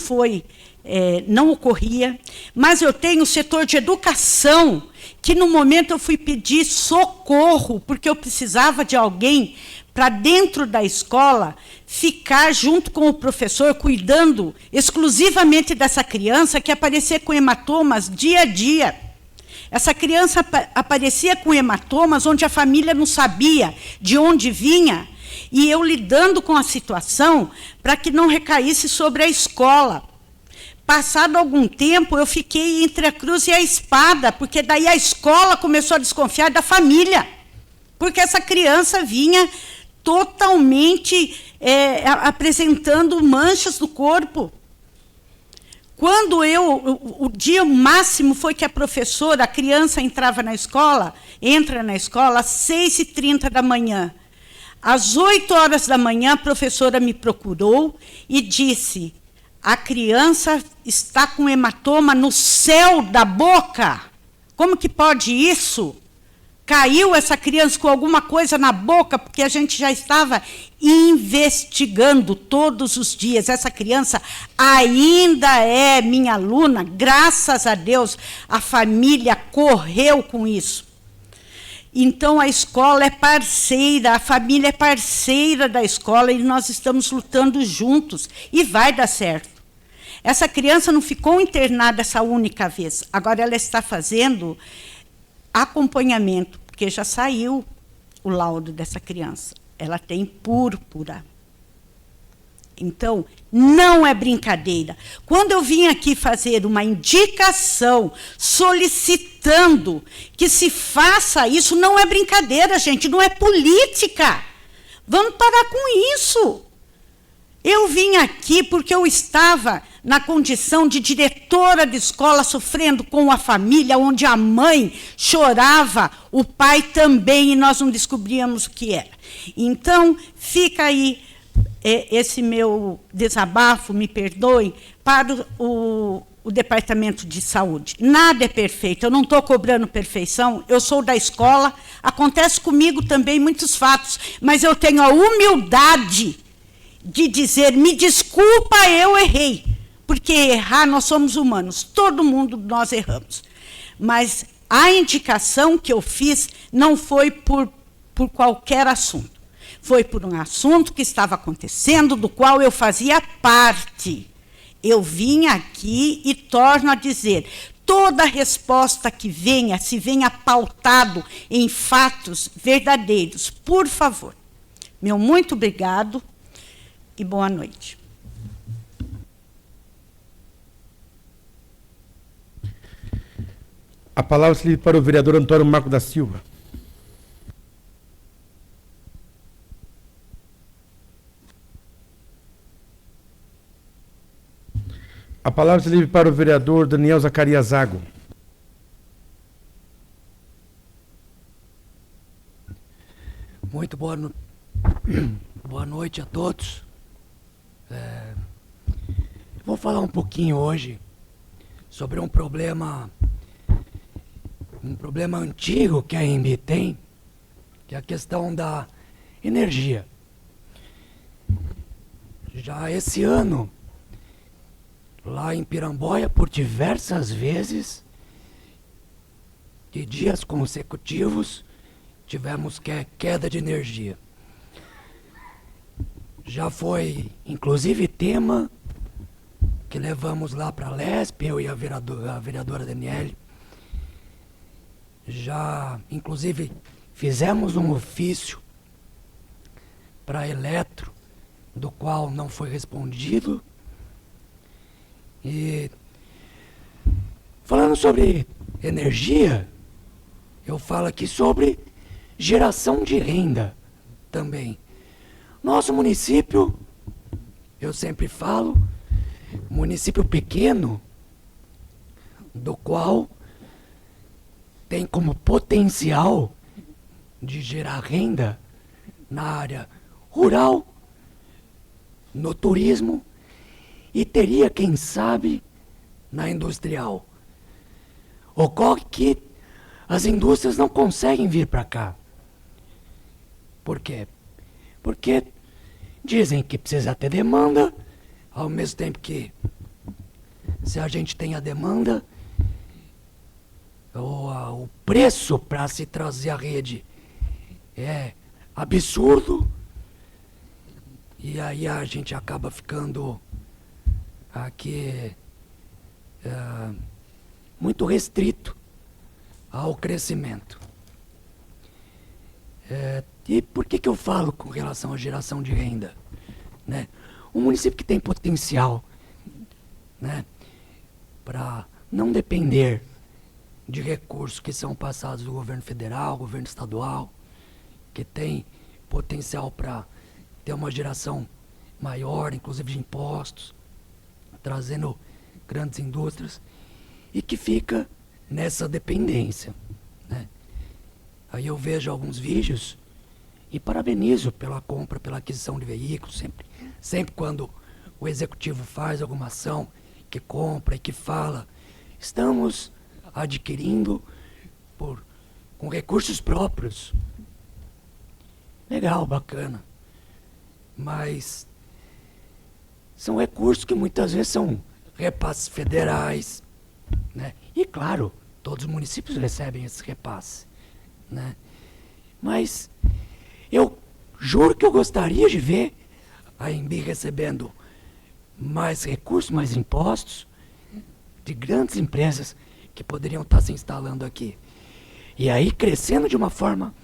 ocorria, mas eu tenho o setor de educação, que no momento eu fui pedir socorro, porque eu precisava de alguém para, dentro da escola, ficar junto com o professor, cuidando exclusivamente dessa criança, que aparecia com hematomas dia a dia. Essa criança aparecia com hematomas onde a família não sabia de onde vinha, e eu lidando com a situação para que não recaísse sobre a escola. Passado algum tempo, eu fiquei entre a cruz e a espada, porque daí a escola começou a desconfiar da família, porque essa criança vinha totalmente apresentando manchas no corpo. Quando o dia máximo foi que a criança entra na escola às 6h30 da manhã. Às 8 horas da manhã, a professora me procurou e disse: a criança está com hematoma no céu da boca. Como que pode isso? Caiu essa criança com alguma coisa na boca, porque a gente já estava investigando todos os dias. Essa criança ainda é minha aluna, graças a Deus, a família correu com isso. Então, a escola é parceira, a família é parceira da escola e nós estamos lutando juntos e vai dar certo. Essa criança não ficou internada essa única vez, agora ela está fazendo acompanhamento, porque já saiu o laudo dessa criança. Ela tem púrpura. Então, não é brincadeira. Quando eu vim aqui fazer uma indicação solicitando que se faça isso, não é brincadeira, gente, não é política. Vamos parar com isso. Eu vim aqui porque eu estava na condição de diretora de escola, sofrendo com a família, onde a mãe chorava, o pai também, e nós não descobríamos o que era. Então, fica aí esse meu desabafo, me perdoem, para o Departamento de Saúde. Nada é perfeito, eu não estou cobrando perfeição, eu sou da escola, acontece comigo também muitos fatos, mas eu tenho a humildade de dizer, me desculpa, eu errei. Porque errar, nós somos humanos, todo mundo nós erramos. Mas a indicação que eu fiz não foi por qualquer assunto. Foi por um assunto que estava acontecendo, do qual eu fazia parte. Eu vim aqui e torno a dizer, toda resposta que venha, se venha pautado em fatos verdadeiros, por favor. Meu muito obrigado e boa noite. A palavra se livre para o vereador Antônio Marco da Silva. A palavra se livre para o vereador Daniel Zacarias Zago. Muito boa noite a todos. Vou falar um pouquinho hoje sobre um problema antigo que a EMB tem, que é a questão da energia. Já esse ano, lá em Piramboia, por diversas vezes, de dias consecutivos, tivemos queda de energia. Já foi, inclusive, tema que levamos lá para a LESP, eu e a vereadora Daniele. Já, inclusive, fizemos um ofício para a Eletro, do qual não foi respondido. E, falando sobre energia, eu falo aqui sobre geração de renda também. Nosso município, eu sempre falo, município pequeno, do qual tem como potencial de gerar renda na área rural, no turismo e teria, quem sabe, na industrial. Ocorre que as indústrias não conseguem vir para cá. Por quê? Porque dizem que precisa ter demanda, ao mesmo tempo que, se a gente tem a demanda, o preço para se trazer a rede é absurdo, e aí a gente acaba ficando aqui muito restrito ao crescimento. E por que eu falo com relação à geração de renda? Né? Um município que tem potencial, né, para não depender de recursos que são passados do governo federal, governo estadual, que tem potencial para ter uma geração maior, inclusive de impostos, trazendo grandes indústrias, e que fica nessa dependência, né? Aí eu vejo alguns vídeos e parabenizo pela compra, pela aquisição de veículos, sempre quando o executivo faz alguma ação, que compra e que fala, estamos adquirindo com recursos próprios. Legal, bacana. Mas são recursos que muitas vezes são repasses federais, né? E claro, todos os municípios recebem esse repasse, né? Mas eu juro que eu gostaria de ver a Embi recebendo mais recursos, mais impostos de grandes empresas que poderiam estar se instalando aqui. E aí crescendo de uma forma,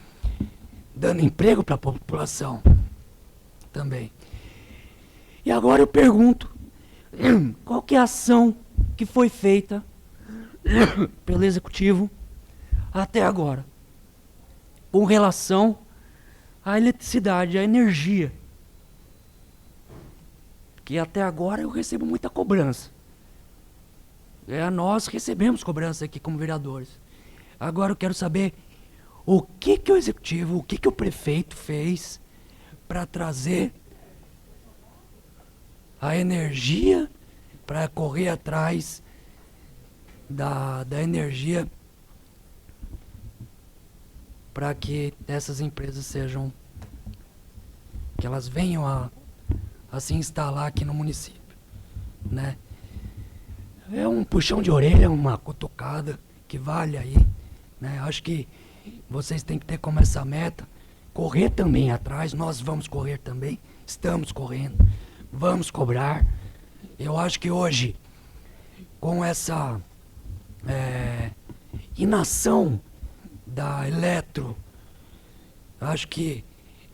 dando emprego para a população também. E agora eu pergunto, qual que é a ação que foi feita pelo Executivo até agora com relação à eletricidade, à energia? Que até agora eu recebo muita cobrança. Nós recebemos cobrança aqui como vereadores. Agora eu quero saber o que o Executivo, o que o prefeito fez para trazer a energia, para correr atrás da energia, para que essas empresas sejam, que elas venham a se instalar aqui no município, né? É um puxão de orelha, uma cutucada que vale aí, né? Acho que vocês têm que ter como essa meta, correr também atrás, nós vamos correr também, estamos correndo, vamos cobrar. Eu acho que hoje, com essa inação da Eletro, acho que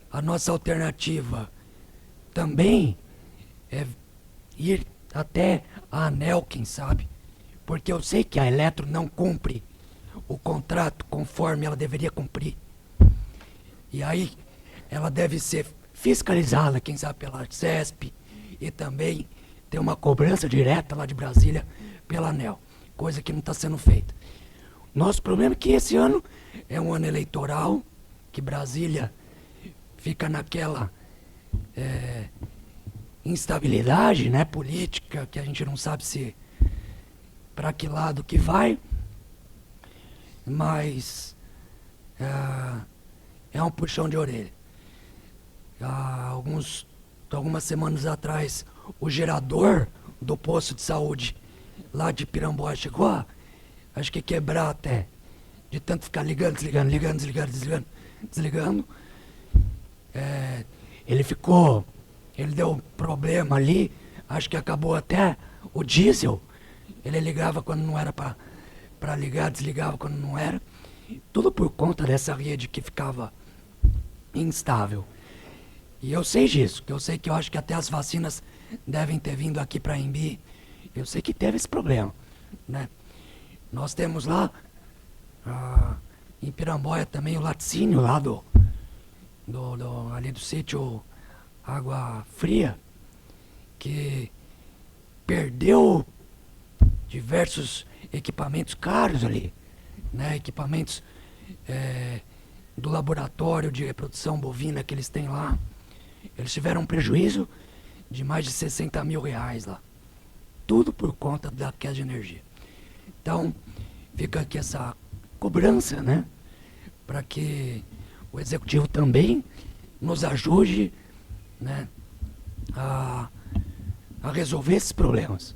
a nossa alternativa também é ir até a ANEEL, quem sabe, porque eu sei que a Eletro não cumpre o contrato conforme ela deveria cumprir. E aí ela deve ser fiscalizada, quem sabe, pela CESP, e também ter uma cobrança direta lá de Brasília pela ANEEL, coisa que não está sendo feita. Nosso problema é que esse ano é um ano eleitoral, que Brasília fica naquela instabilidade, né, política, que a gente não sabe se para que lado que vai, mas é um puxão de orelha. Algumas semanas atrás, o gerador do posto de saúde lá de Piramboá chegou a, acho que quebrar até, de tanto ficar ligando, desligando, ligando, desligando, desligando, desligando. Ele deu problema ali, acho que acabou até o diesel. Ele ligava quando não era para ligar, desligava quando não era. Tudo por conta dessa rede que ficava instável. E eu sei disso, que eu acho que até as vacinas devem ter vindo aqui para a Embi. Eu sei que teve esse problema, né? Nós temos lá, em Piramboia também, o laticínio lá ali do sítio Água Fria, que perdeu diversos equipamentos caros ali, né? Equipamentos do laboratório de reprodução bovina que eles têm lá. Eles tiveram um prejuízo de mais de 60 mil reais lá. Tudo por conta da queda de energia. Então, fica aqui essa cobrança, né? Para que o Executivo também nos ajude, né, a resolver esses problemas.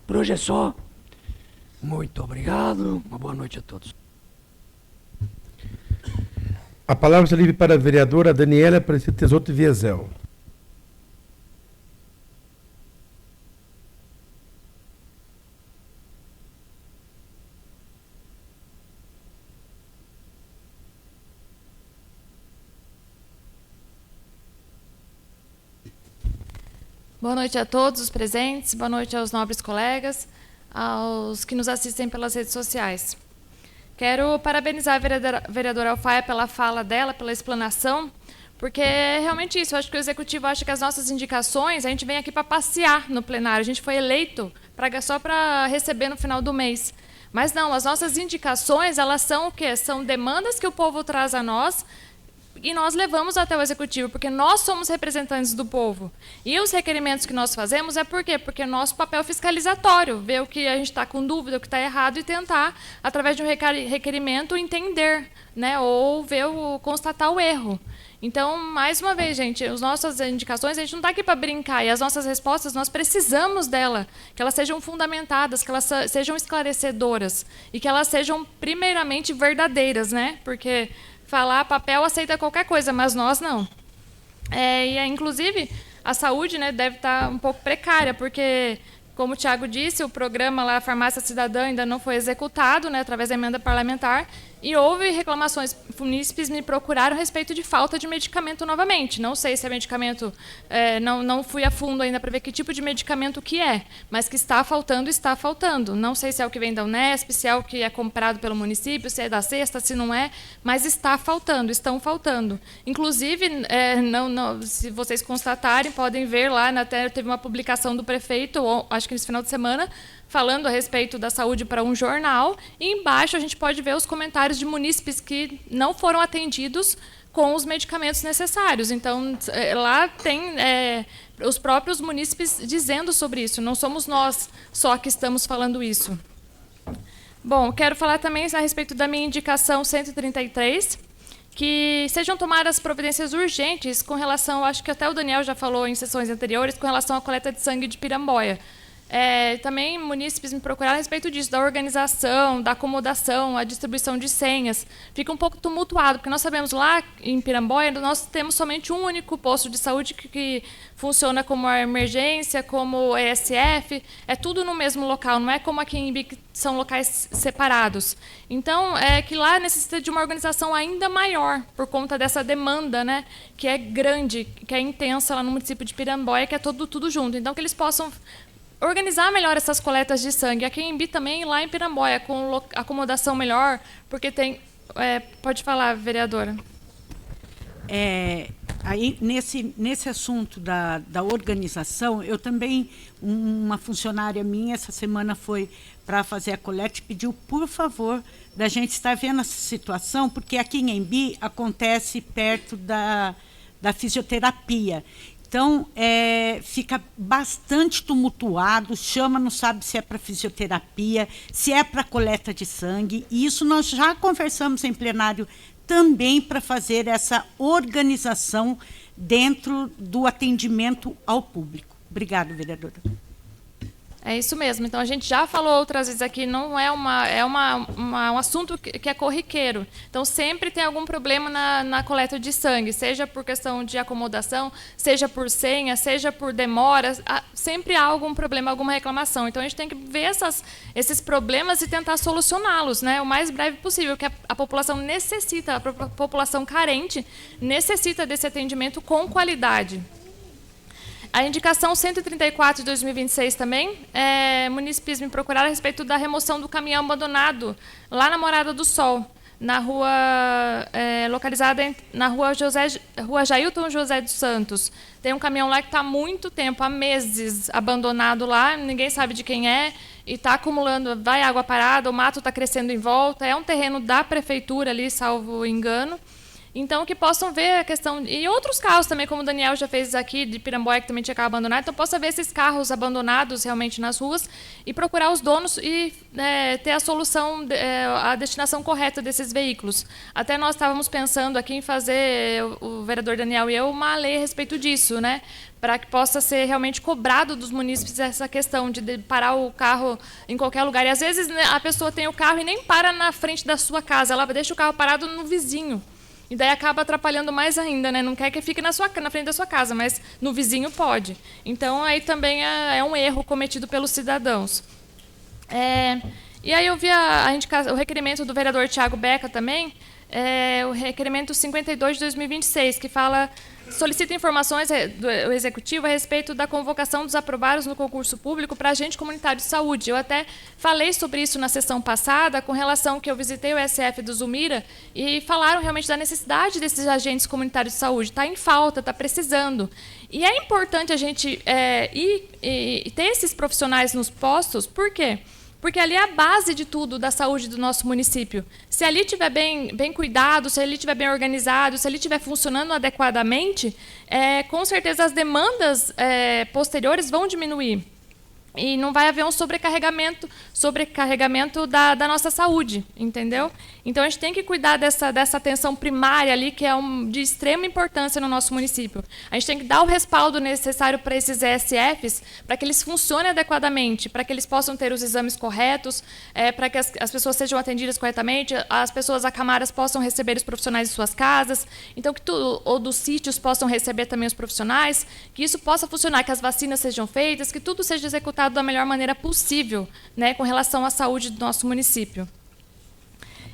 Por hoje é só. Muito obrigado. Uma boa noite a todos. A palavra está livre para a vereadora Daniela Aparecida Tesoto Viezel. Boa noite a todos os presentes, boa noite aos nobres colegas, aos que nos assistem pelas redes sociais. Quero parabenizar a vereadora Alfaia pela fala dela, pela explanação Porque é realmente isso. Eu acho que o Executivo acha que as nossas indicações, a gente vem aqui para passear no plenário. A gente foi eleito só para receber no final do mês. Mas não, as nossas indicações, elas são o quê? São demandas que o povo traz a nós e nós levamos até o Executivo, porque nós somos representantes do povo. E os requerimentos que nós fazemos é por quê? Porque é nosso papel fiscalizatório, ver o que a gente está com dúvida, o que está errado e tentar, através de um requerimento, entender, né? Ou constatar o erro. Então, mais uma vez, gente, as nossas indicações, a gente não está aqui para brincar, e as nossas respostas, nós precisamos dela, que elas sejam fundamentadas, que elas sejam esclarecedoras, e que elas sejam, primeiramente, verdadeiras, né? Porque falar papel aceita qualquer coisa, mas nós não. Inclusive, a saúde, né, deve estar um pouco precária, porque, como o Thiago disse, o programa lá, Farmácia Cidadã, ainda não foi executado, né, através da emenda parlamentar, e houve reclamações. Munícipes me procuraram a respeito de falta de medicamento novamente. Não sei se é medicamento... não fui a fundo ainda para ver que tipo de medicamento que é, mas que está faltando, está faltando. Não sei se é o que vem da Unesp, se é o que é comprado pelo município, se é da cesta, se não é, mas está faltando, estão faltando. Inclusive, se vocês constatarem, podem ver lá, até teve uma publicação do prefeito, acho que nesse final de semana, falando a respeito da saúde para um jornal, e embaixo a gente pode ver os comentários de munícipes que não foram atendidos com os medicamentos necessários. Então, lá tem os próprios munícipes dizendo sobre isso, não somos nós só que estamos falando isso. Bom, quero falar também a respeito da minha indicação 133, que sejam tomadas providências urgentes com relação, acho que até o Daniel já falou em sessões anteriores, com relação à coleta de sangue de Piramboia. Também munícipes me procuraram a respeito disso, da organização, da acomodação, a distribuição de senhas. Fica um pouco tumultuado, porque nós sabemos lá em Piramboia, nós temos somente um único posto de saúde que funciona como a emergência, como ESF, é tudo no mesmo local, não é como aqui em Imbi, que são locais separados. Então, que lá necessita de uma organização ainda maior, por conta dessa demanda, né, que é grande, que é intensa lá no município de Piramboia, que é tudo junto. Então, que eles possam organizar melhor essas coletas de sangue. Aqui em Imbi também, lá em Piramboia, com acomodação melhor, porque tem... pode falar, vereadora. Aí, nesse assunto da organização, eu também, uma funcionária minha, essa semana foi para fazer a coleta e pediu, por favor, da gente estar vendo essa situação, porque aqui em Imbi acontece perto da fisioterapia. Então, fica bastante tumultuado, chama, não sabe se é para fisioterapia, se é para coleta de sangue, e isso nós já conversamos em plenário também para fazer essa organização dentro do atendimento ao público. Obrigada, vereadora. É isso mesmo. Então, a gente já falou outras vezes aqui, não é um assunto que é corriqueiro. Então, sempre tem algum problema na coleta de sangue, seja por questão de acomodação, seja por senha, seja por demora, sempre há algum problema, alguma reclamação. Então, a gente tem que ver esses problemas e tentar solucioná-los, né, o mais breve possível, que a população necessita, a população carente necessita desse atendimento com qualidade. A indicação 134 de 2026 também, munícipes me procuraram a respeito da remoção do caminhão abandonado lá na Morada do Sol, na rua, localizada na rua Jailton José dos Santos. Tem um caminhão lá que está há muito tempo, há meses, abandonado lá, ninguém sabe de quem é, e está acumulando, vai água parada, o mato está crescendo em volta, é um terreno da prefeitura ali, salvo engano. Então, que possam ver a questão... E outros carros também, como o Daniel já fez aqui, de Piramboia, que também tinha carro abandonado. Então, possa ver esses carros abandonados realmente nas ruas e procurar os donos e ter a solução, a destinação correta desses veículos. Até nós estávamos pensando aqui em fazer, o vereador Daniel e eu, uma lei a respeito disso, né? Para que possa ser realmente cobrado dos munícipes essa questão de parar o carro em qualquer lugar. E, às vezes, né, a pessoa tem o carro e nem para na frente da sua casa. Ela deixa o carro parado no vizinho. E daí acaba atrapalhando mais ainda, né? Não quer que fique na frente da sua casa, mas no vizinho pode. Então, aí também é um erro cometido pelos cidadãos. E aí eu vi o requerimento do vereador Thiago Beca também, o requerimento 52 de 2026, que fala solicita informações do Executivo a respeito da convocação dos aprovados no concurso público para agente comunitário de saúde. Eu até falei sobre isso na sessão passada, com relação que eu visitei o SF do Zumira, e falaram realmente da necessidade desses agentes comunitários de saúde. Está em falta, está precisando. E é importante a gente ir e ter esses profissionais nos postos, por quê? Porque ali é a base de tudo da saúde do nosso município. Se ali estiver bem cuidado, se ali estiver bem organizado, se ali estiver funcionando adequadamente, com certeza as demandas posteriores vão diminuir. E não vai haver um sobrecarregamento da nossa saúde, entendeu? Então, a gente tem que cuidar dessa atenção primária ali, que é de extrema importância no nosso município. A gente tem que dar o respaldo necessário para esses ESFs, para que eles funcionem adequadamente, para que eles possam ter os exames corretos, para que as pessoas sejam atendidas corretamente, as pessoas acamadas possam receber os profissionais de suas casas, então ou dos sítios possam receber também os profissionais, que isso possa funcionar, que as vacinas sejam feitas, que tudo seja executado da melhor maneira possível, né, com relação à saúde do nosso município.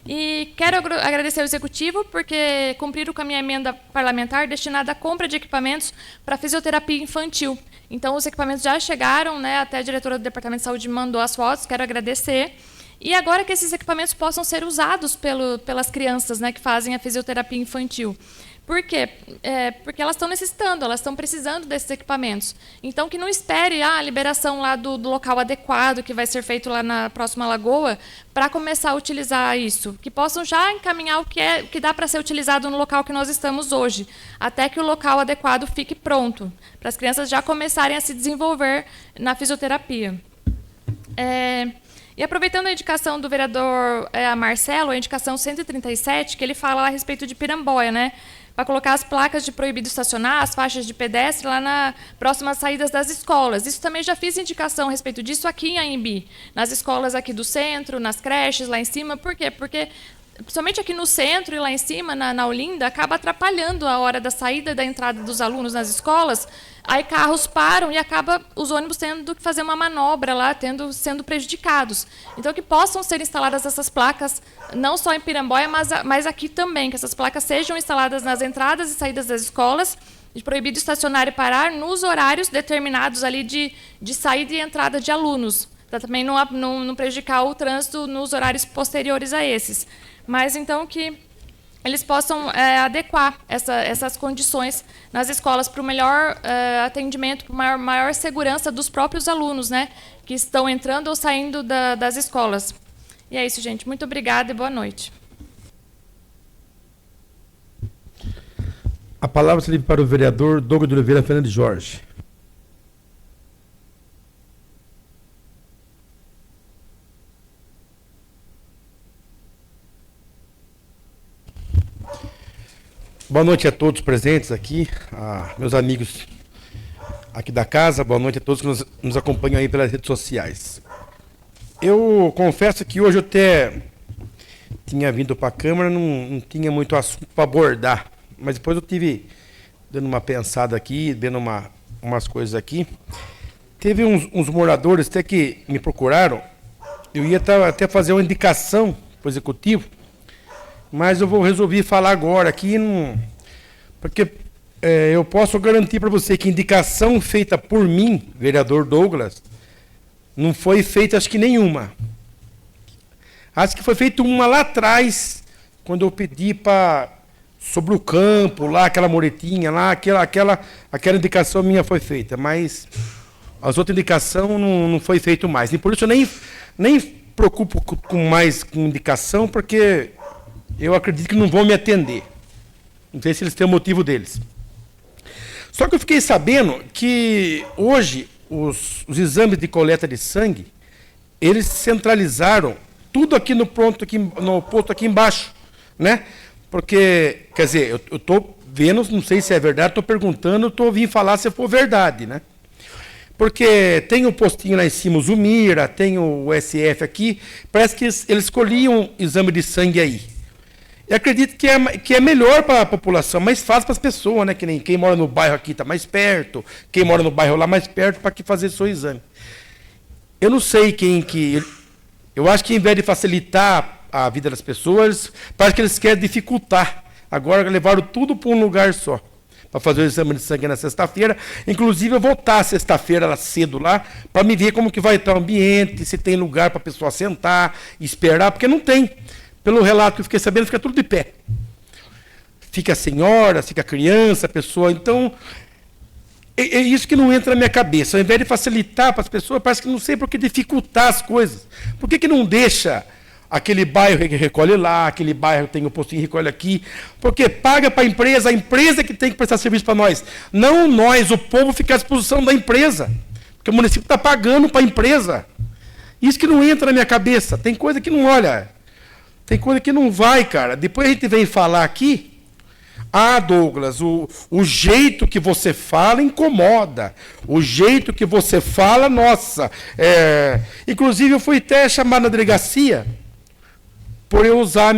E quero agradecer ao Executivo porque cumpriram com a minha emenda parlamentar destinada à compra de equipamentos para fisioterapia infantil. Então, os equipamentos já chegaram, né, até a diretora do Departamento de Saúde mandou as fotos, quero agradecer. E agora que esses equipamentos possam ser usados pelas crianças, né, que fazem a fisioterapia infantil. Por quê? Porque elas estão necessitando, elas estão precisando desses equipamentos. Então, que não espere a liberação lá do local adequado, que vai ser feito lá na próxima lagoa, para começar a utilizar isso. Que possam já encaminhar o que dá para ser utilizado no local que nós estamos hoje, até que o local adequado fique pronto, para as crianças já começarem a se desenvolver na fisioterapia. E aproveitando a indicação do vereador Marcelo, a indicação 137, que ele fala a respeito de Piramboia, né? Para colocar as placas de proibido estacionar, as faixas de pedestre lá na próximas saídas das escolas. Isso também já fiz indicação a respeito disso aqui em Anhembi, nas escolas aqui do centro, nas creches lá em cima. Por quê? Porque principalmente aqui no centro e lá em cima, na Olinda, acaba atrapalhando a hora da saída e da entrada dos alunos nas escolas. Aí carros param e acaba os ônibus tendo que fazer uma manobra lá, sendo prejudicados. Então, que possam ser instaladas essas placas, não só em Piramboia, mas aqui também, que essas placas sejam instaladas nas entradas e saídas das escolas, de proibido estacionar e parar nos horários determinados ali de saída e entrada de alunos, para também não prejudicar o trânsito nos horários posteriores a esses. Mas, então, que eles possam adequar essas condições nas escolas para o melhor atendimento, para maior segurança dos próprios alunos, né, que estão entrando ou saindo das escolas. E é isso, gente. Muito obrigada e boa noite. A palavra se livre para o vereador Douglas de Oliveira Fernandes Jorge. Boa noite a todos presentes aqui, meus amigos aqui da casa, boa noite a todos que nos acompanham aí pelas redes sociais. Eu confesso que hoje eu até tinha vindo para a Câmara, não tinha muito assunto para abordar, mas depois eu tive dando uma pensada aqui, vendo umas coisas aqui. Teve uns moradores até que me procuraram, eu ia até fazer uma indicação para o Executivo, mas eu vou resolver falar agora aqui, porque eu posso garantir para você que indicação feita por mim, vereador Douglas, não foi feita acho que nenhuma. Acho que foi feita uma lá atrás, quando eu pedi sobre o campo, lá aquela muretinha, lá aquela indicação minha foi feita, mas as outras indicações não foi feito mais. E por isso eu nem preocupo com indicação, porque eu acredito que não vão me atender. Não sei se eles têm o motivo deles. Só que eu fiquei sabendo que hoje os exames de coleta de sangue, eles centralizaram tudo aqui no posto aqui embaixo, né? Porque, quer dizer, eu estou vendo, não sei se é verdade, estou perguntando, estou ouvindo falar se for verdade, né? Porque tem o postinho lá em cima, o Zumira, tem o SF aqui, parece que eles escolhiam exame de sangue aí. Eu acredito que é melhor para a população, mais fácil para as pessoas, né? Que nem quem mora no bairro aqui está mais perto, quem mora no bairro lá mais perto para que fazer seu exame. Eu não sei eu acho que, em vez de facilitar a vida das pessoas, parece que eles querem dificultar. Agora levaram tudo para um lugar só. para fazer o exame de sangue na sexta-feira. Inclusive, eu vou estar sexta-feira lá cedo lá, para me ver como que vai estar o ambiente, se tem lugar para a pessoa sentar, esperar, porque não tem. Pelo relato que eu fiquei sabendo, fica tudo de pé. Fica a senhora, fica a criança, a pessoa. Então, é isso que não entra na minha cabeça. Ao invés de facilitar para as pessoas, parece que não sei por que dificultar as coisas. Por que não deixa aquele bairro que recolhe lá, aquele bairro tem o postinho que recolhe aqui? Porque paga para a empresa que tem que prestar serviço para nós. Não nós, o povo, ficar à disposição da empresa. Porque o município está pagando para a empresa. Isso que não entra na minha cabeça. Tem coisa que não olha. Tem coisa que não vai, cara. Depois a gente vem falar aqui. Ah, Douglas, o jeito que você fala incomoda. O jeito que você fala, nossa. Inclusive, eu fui até chamado na delegacia por eu usar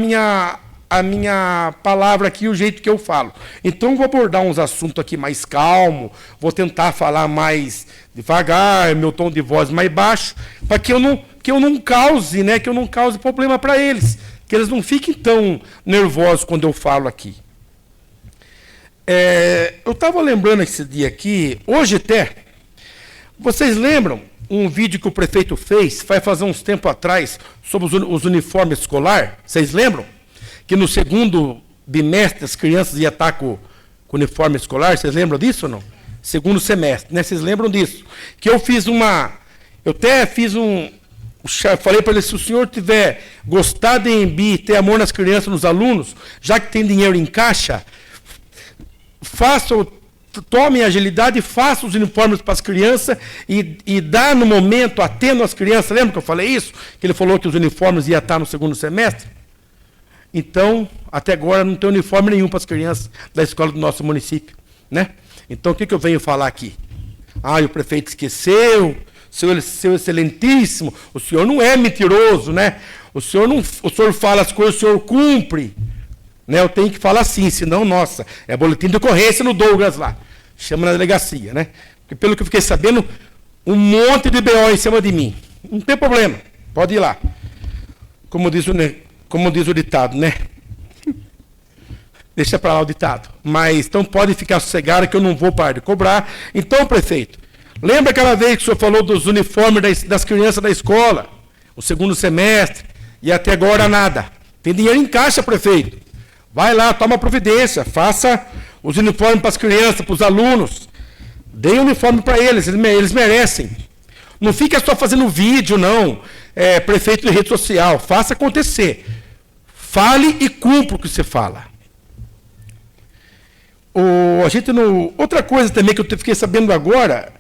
a minha palavra aqui, o jeito que eu falo. Então, vou abordar uns assuntos aqui mais calmo, vou tentar falar mais devagar, meu tom de voz mais baixo, para que eu não cause, né, que eu não cause problema para eles, que eles não fiquem tão nervosos quando eu falo aqui. Eu estava lembrando esse dia aqui, hoje até, vocês lembram um vídeo que o prefeito fez, vai fazer uns tempos atrás, sobre os uniformes escolar? Vocês lembram? Que no segundo bimestre as crianças iam estar com uniforme escolar, vocês lembram disso ou não? Segundo semestre, né? Vocês lembram disso? Que eu até fiz falei para ele, se o senhor tiver gostado de EMB, ter amor nas crianças, nos alunos, já que tem dinheiro em caixa, tome agilidade e faça os uniformes para as crianças e dá no momento, atendo as crianças. Lembra que eu falei isso? Que ele falou que os uniformes iam estar no segundo semestre? Então, até agora não tem uniforme nenhum para as crianças da escola do nosso município, né? Então, o que eu venho falar aqui? O prefeito esqueceu, seu excelentíssimo, o senhor não é mentiroso, né? O senhor fala as coisas, o senhor cumpre. Né, eu tenho que falar assim, senão, nossa, é boletim de ocorrência no Douglas lá. Chama na delegacia, né? Porque pelo que eu fiquei sabendo, um monte de BO em cima de mim. Não tem problema, pode ir lá. Como diz o ditado, né? Deixa para lá o ditado. Mas, então pode ficar sossegado que eu não vou parar de cobrar. Então, prefeito, lembra aquela vez que o senhor falou dos uniformes das crianças da escola? O segundo semestre, e até agora nada. Tem dinheiro em caixa, prefeito. Vai lá, toma providência, faça os uniformes para as crianças, para os alunos. Dê uniforme para eles merecem. Não fica só fazendo vídeo, não. Prefeito de rede social, faça acontecer. Fale e cumpra o que você fala. Outra coisa também que eu fiquei sabendo agora,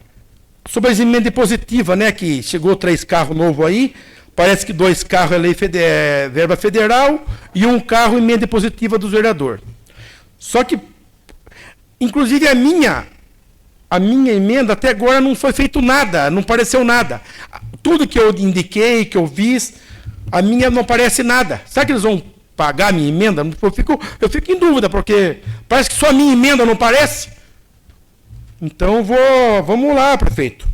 sobre as emendas positivas, né, que chegou 3 carros novos aí. Parece que 2 carros é verba federal e 1 carro emenda positiva do vereador. Só que, inclusive, a minha emenda até agora não foi feito nada, não apareceu nada. Tudo que eu indiquei, que eu vi, a minha não aparece nada. Será que eles vão pagar a minha emenda? Eu fico em dúvida, porque parece que só a minha emenda não aparece. Então, vamos lá, prefeito.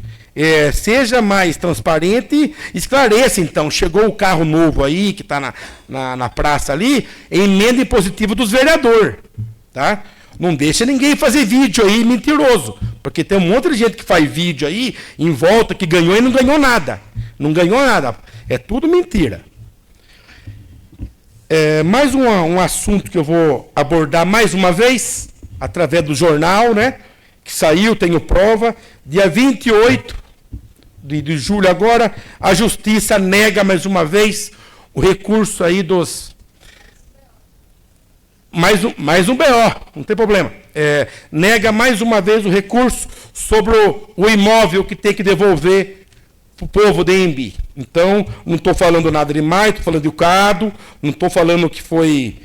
Seja mais transparente, esclareça, então, chegou o carro novo aí, que está na praça ali, emenda impositiva dos vereadores, tá? Não deixa ninguém fazer vídeo aí mentiroso, porque tem um monte de gente que faz vídeo aí, em volta, que ganhou e não ganhou nada. Não ganhou nada, é tudo mentira. Mais um assunto que eu vou abordar mais uma vez, através do jornal, né, que saiu, tenho prova, dia 28 de julho agora, a Justiça nega mais uma vez o recurso aí dos... Mais um BO, não tem problema. Nega mais uma vez o recurso sobre o imóvel que tem que devolver para o povo de Embi. Então, não estou falando nada demais, estou falando de Ucado, não estou falando que foi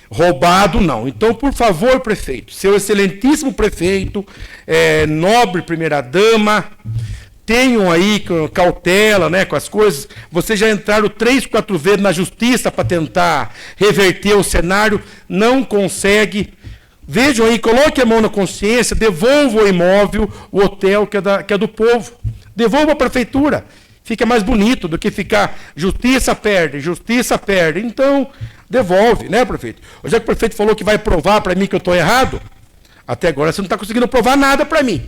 roubado, não. Então, por favor, prefeito, seu excelentíssimo prefeito, nobre primeira-dama, tenham aí cautela, né, com as coisas. Vocês já entraram 3, 4 vezes na justiça para tentar reverter o cenário, não consegue. Vejam aí, coloque a mão na consciência, devolva o imóvel, o hotel que é do povo. Devolva a prefeitura. Fica mais bonito do que ficar justiça perde. Então, devolve, né, prefeito? Já que o prefeito falou que vai provar para mim que eu estou errado, até agora você não está conseguindo provar nada para mim.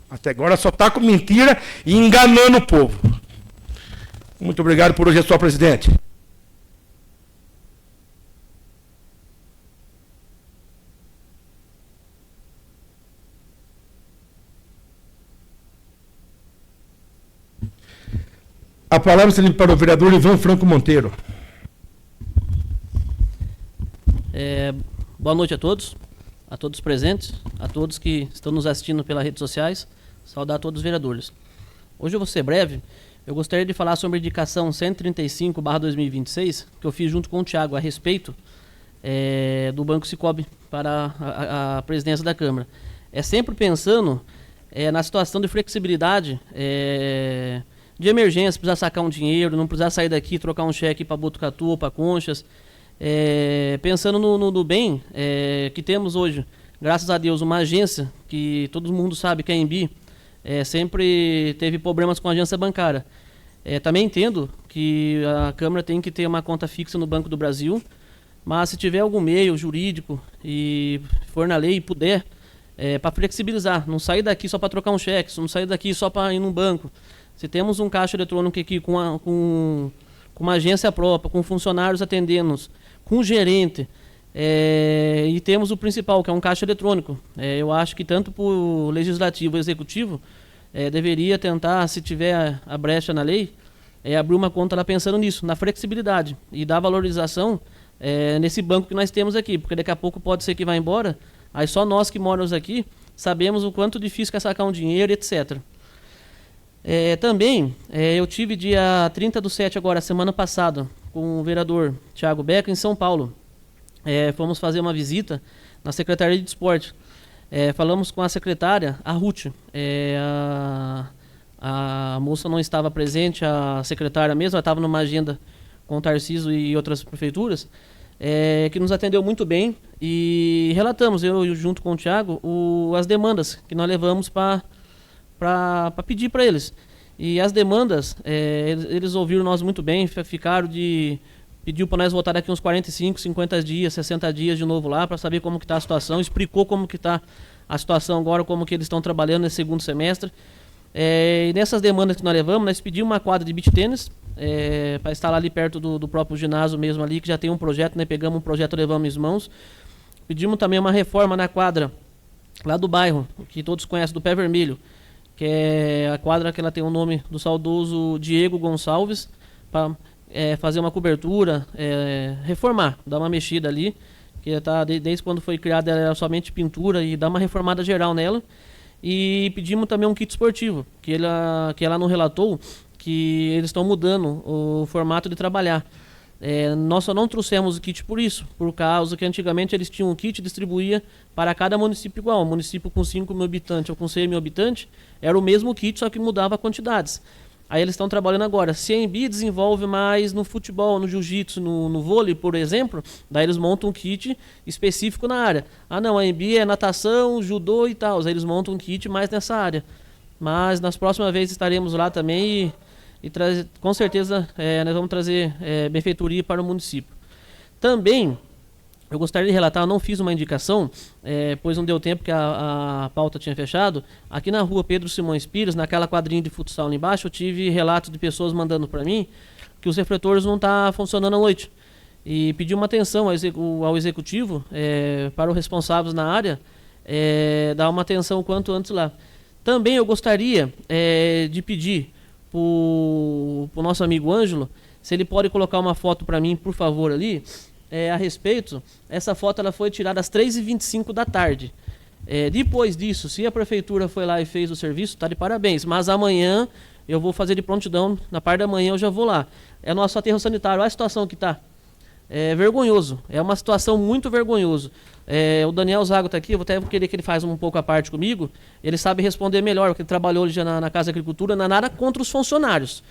Até agora só está com mentira e enganando o povo. Muito obrigado por hoje, é só, presidente. A palavra se para o vereador Ivan Franco Monteiro. Boa noite a todos presentes, a todos que estão nos assistindo pelas redes sociais. Saudar a todos os vereadores. Hoje eu vou ser breve. Eu gostaria de falar sobre a indicação 135/2026, que eu fiz junto com o Thiago a respeito do Banco Sicoob para a presidência da Câmara. Sempre pensando na situação de flexibilidade de emergência, precisar sacar um dinheiro, não precisar sair daqui e trocar um cheque para Botucatu ou para Conchas. Pensando no bem que temos hoje, graças a Deus, uma agência que todo mundo sabe que é a ENBI, sempre teve problemas com a agência bancária. Também entendo que a Câmara tem que ter uma conta fixa no Banco do Brasil, mas se tiver algum meio jurídico e for na lei e puder, para flexibilizar, não sair daqui só para trocar um cheque, não sair daqui só para ir num banco. Se temos um caixa eletrônico aqui com uma agência própria, com funcionários atendendo-nos, com um gerente, e temos o principal, que é um caixa eletrônico. Eu acho que tanto para o Legislativo e o Executivo, deveria tentar, se tiver a brecha na lei, abrir uma conta lá pensando nisso, na flexibilidade e dar valorização nesse banco que nós temos aqui, porque daqui a pouco pode ser que vá embora, aí só nós que moramos aqui sabemos o quanto difícil é sacar um dinheiro, etc. Também, eu tive dia 30/7 agora, semana passada, com o vereador Thiago Beca em São Paulo. Fomos fazer uma visita na Secretaria de Esporte. Falamos com a secretária, a Ruth. A moça não estava presente, a secretária mesmo, ela estava numa agenda com o Tarcísio e outras prefeituras, que nos atendeu muito bem e relatamos, eu junto com o Thiago, as demandas que nós levamos para pedir para eles. E as demandas, eles ouviram nós muito bem, pediu para nós voltar daqui uns 45, 50 dias, 60 dias de novo lá, para saber como que está a situação, explicou como que está a situação agora, como que eles estão trabalhando nesse segundo semestre. E nessas demandas que nós levamos, nós pedimos uma quadra de beach tênis, para estar lá ali perto do próprio ginásio mesmo ali, que já tem um projeto, né? Pegamos um projeto e levamos em mãos. Pedimos também uma reforma na quadra lá do bairro, que todos conhecem, do Pé Vermelho, que é a quadra que ela tem o nome do saudoso Diego Gonçalves, para fazer uma cobertura, reformar, dar uma mexida ali, que desde quando foi criada ela era somente pintura, e dar uma reformada geral nela. E pedimos também um kit esportivo, que ela não relatou, que eles estão mudando o formato de trabalhar. Nós só não trouxemos o kit por isso, por causa que antigamente eles tinham um kit e distribuía para cada município igual. Um município com 5 mil habitantes ou com 6 mil habitantes, era o mesmo kit, só que mudava quantidades. Aí eles estão trabalhando agora. Se a ENBI desenvolve mais no futebol, no jiu-jitsu, no vôlei, por exemplo, daí eles montam um kit específico na área. Ah não, a ENBI é natação, judô e tal. Aí eles montam um kit mais nessa área. Mas nas próximas vezes estaremos lá também e com certeza nós vamos trazer benfeitoria para o município. Também, eu gostaria de relatar, eu não fiz uma indicação, pois não deu tempo que a pauta tinha fechado. Aqui na rua Pedro Simões Pires, naquela quadrinha de futsal ali embaixo, eu tive relatos de pessoas mandando para mim que os refletores não estão funcionando à noite. E pedi uma atenção ao executivo, para os responsáveis na área, dar uma atenção o quanto antes lá. Também eu gostaria de pedir para o nosso amigo Ângelo, se ele pode colocar uma foto para mim, por favor, ali, a respeito. Essa foto ela foi tirada às 3h25 da tarde. Depois disso, se a prefeitura foi lá e fez o serviço, está de parabéns. Mas amanhã eu vou fazer de prontidão, na parte da manhã eu já vou lá. É nosso aterro sanitário, olha a situação que está. É vergonhoso, é uma situação muito vergonhosa. O Daniel Zago está aqui, eu vou até querer que ele faça um pouco a parte comigo. Ele sabe responder melhor, porque ele trabalhou já na Casa da Agricultura, não é nada contra os funcionários.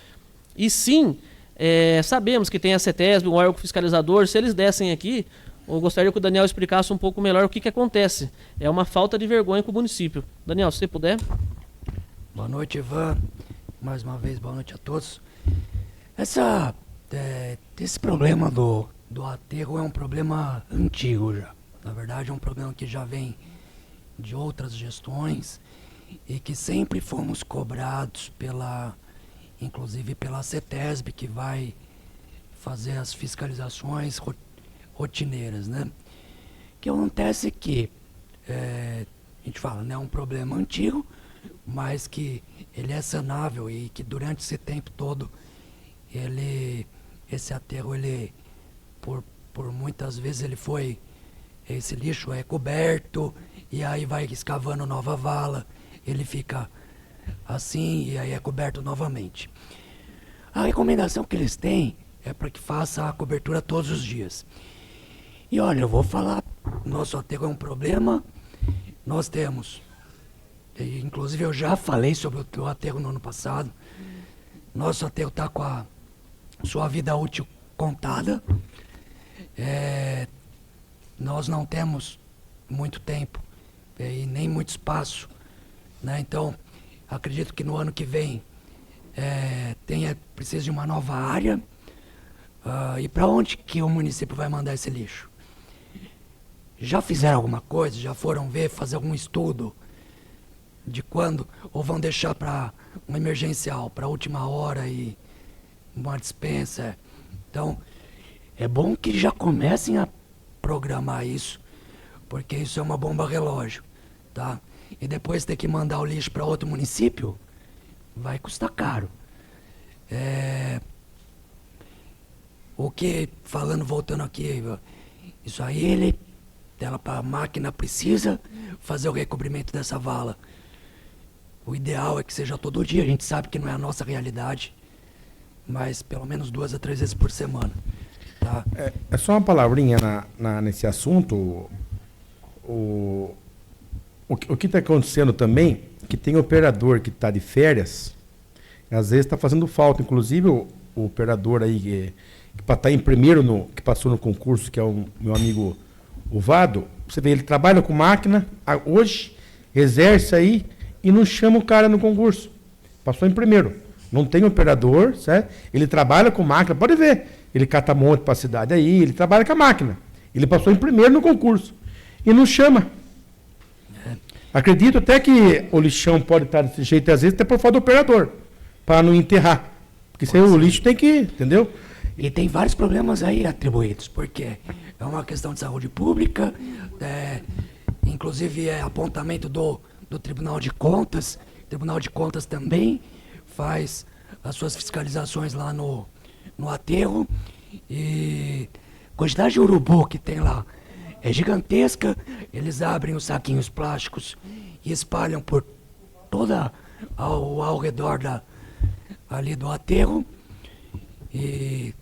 E sim, sabemos que tem a CETESB, um órgão fiscalizador. Se eles dessem aqui, eu gostaria que o Daniel explicasse um pouco melhor o que acontece. É uma falta de vergonha com o município. Daniel, se você puder. Boa noite, Ivan. Mais uma vez, boa noite a todos. Esse problema do aterro é um problema antigo já. Na verdade, é um problema que já vem de outras gestões e que sempre fomos cobrados inclusive pela CETESB, que vai fazer as fiscalizações rotineiras, né? O que acontece é que, a gente fala, né, é um problema antigo, mas que ele é sanável e que durante esse tempo todo, esse aterro, por muitas vezes esse lixo é coberto e aí vai escavando nova vala, ele fica assim e aí é coberto novamente. A recomendação que eles têm é para que faça a cobertura todos os dias. E olha, eu vou falar, nosso aterro é um problema, nós temos, inclusive eu já falei sobre o aterro no ano passado, nosso aterro está com a sua vida útil contada, nós não temos muito tempo e nem muito espaço, né? Então, acredito que no ano que vem precisa de uma nova área. E para onde que o município vai mandar esse lixo? Já fizeram alguma coisa? Já foram fazer algum estudo de quando? Ou vão deixar para uma emergencial, para a última hora e uma dispensa? Então, é bom que já comecem a programar isso, porque isso é uma bomba relógio, tá? E depois ter que mandar o lixo para outro município, vai custar caro. Voltando aqui, isso aí a máquina precisa fazer o recobrimento dessa vala. O ideal é que seja todo dia, a gente sabe que não é a nossa realidade, mas pelo menos 2 a 3 vezes por semana. Tá? É só uma palavrinha nesse assunto. O que está acontecendo também, que tem operador que está de férias, às vezes está fazendo falta. Inclusive o operador aí que para estar em primeiro, que passou no concurso, que é o meu amigo Vado, você vê, ele trabalha com máquina, hoje, exerce aí e não chama o cara no concurso. Passou em primeiro. Não tem operador, certo? Ele trabalha com máquina, pode ver. Ele cata monte para a cidade aí, ele trabalha com a máquina. Ele passou em primeiro no concurso. E não chama. Acredito até que o lixão pode estar desse jeito, às vezes, até por falta do operador, para não enterrar. Porque se o lixo tem que, entendeu? E tem vários problemas aí atribuídos, porque é uma questão de saúde pública, inclusive é apontamento do Tribunal de Contas. O Tribunal de Contas também faz as suas fiscalizações lá no aterro. E a quantidade de urubu que tem lá é gigantesca. Eles abrem os saquinhos plásticos e espalham por toda ao redor ali do aterro. E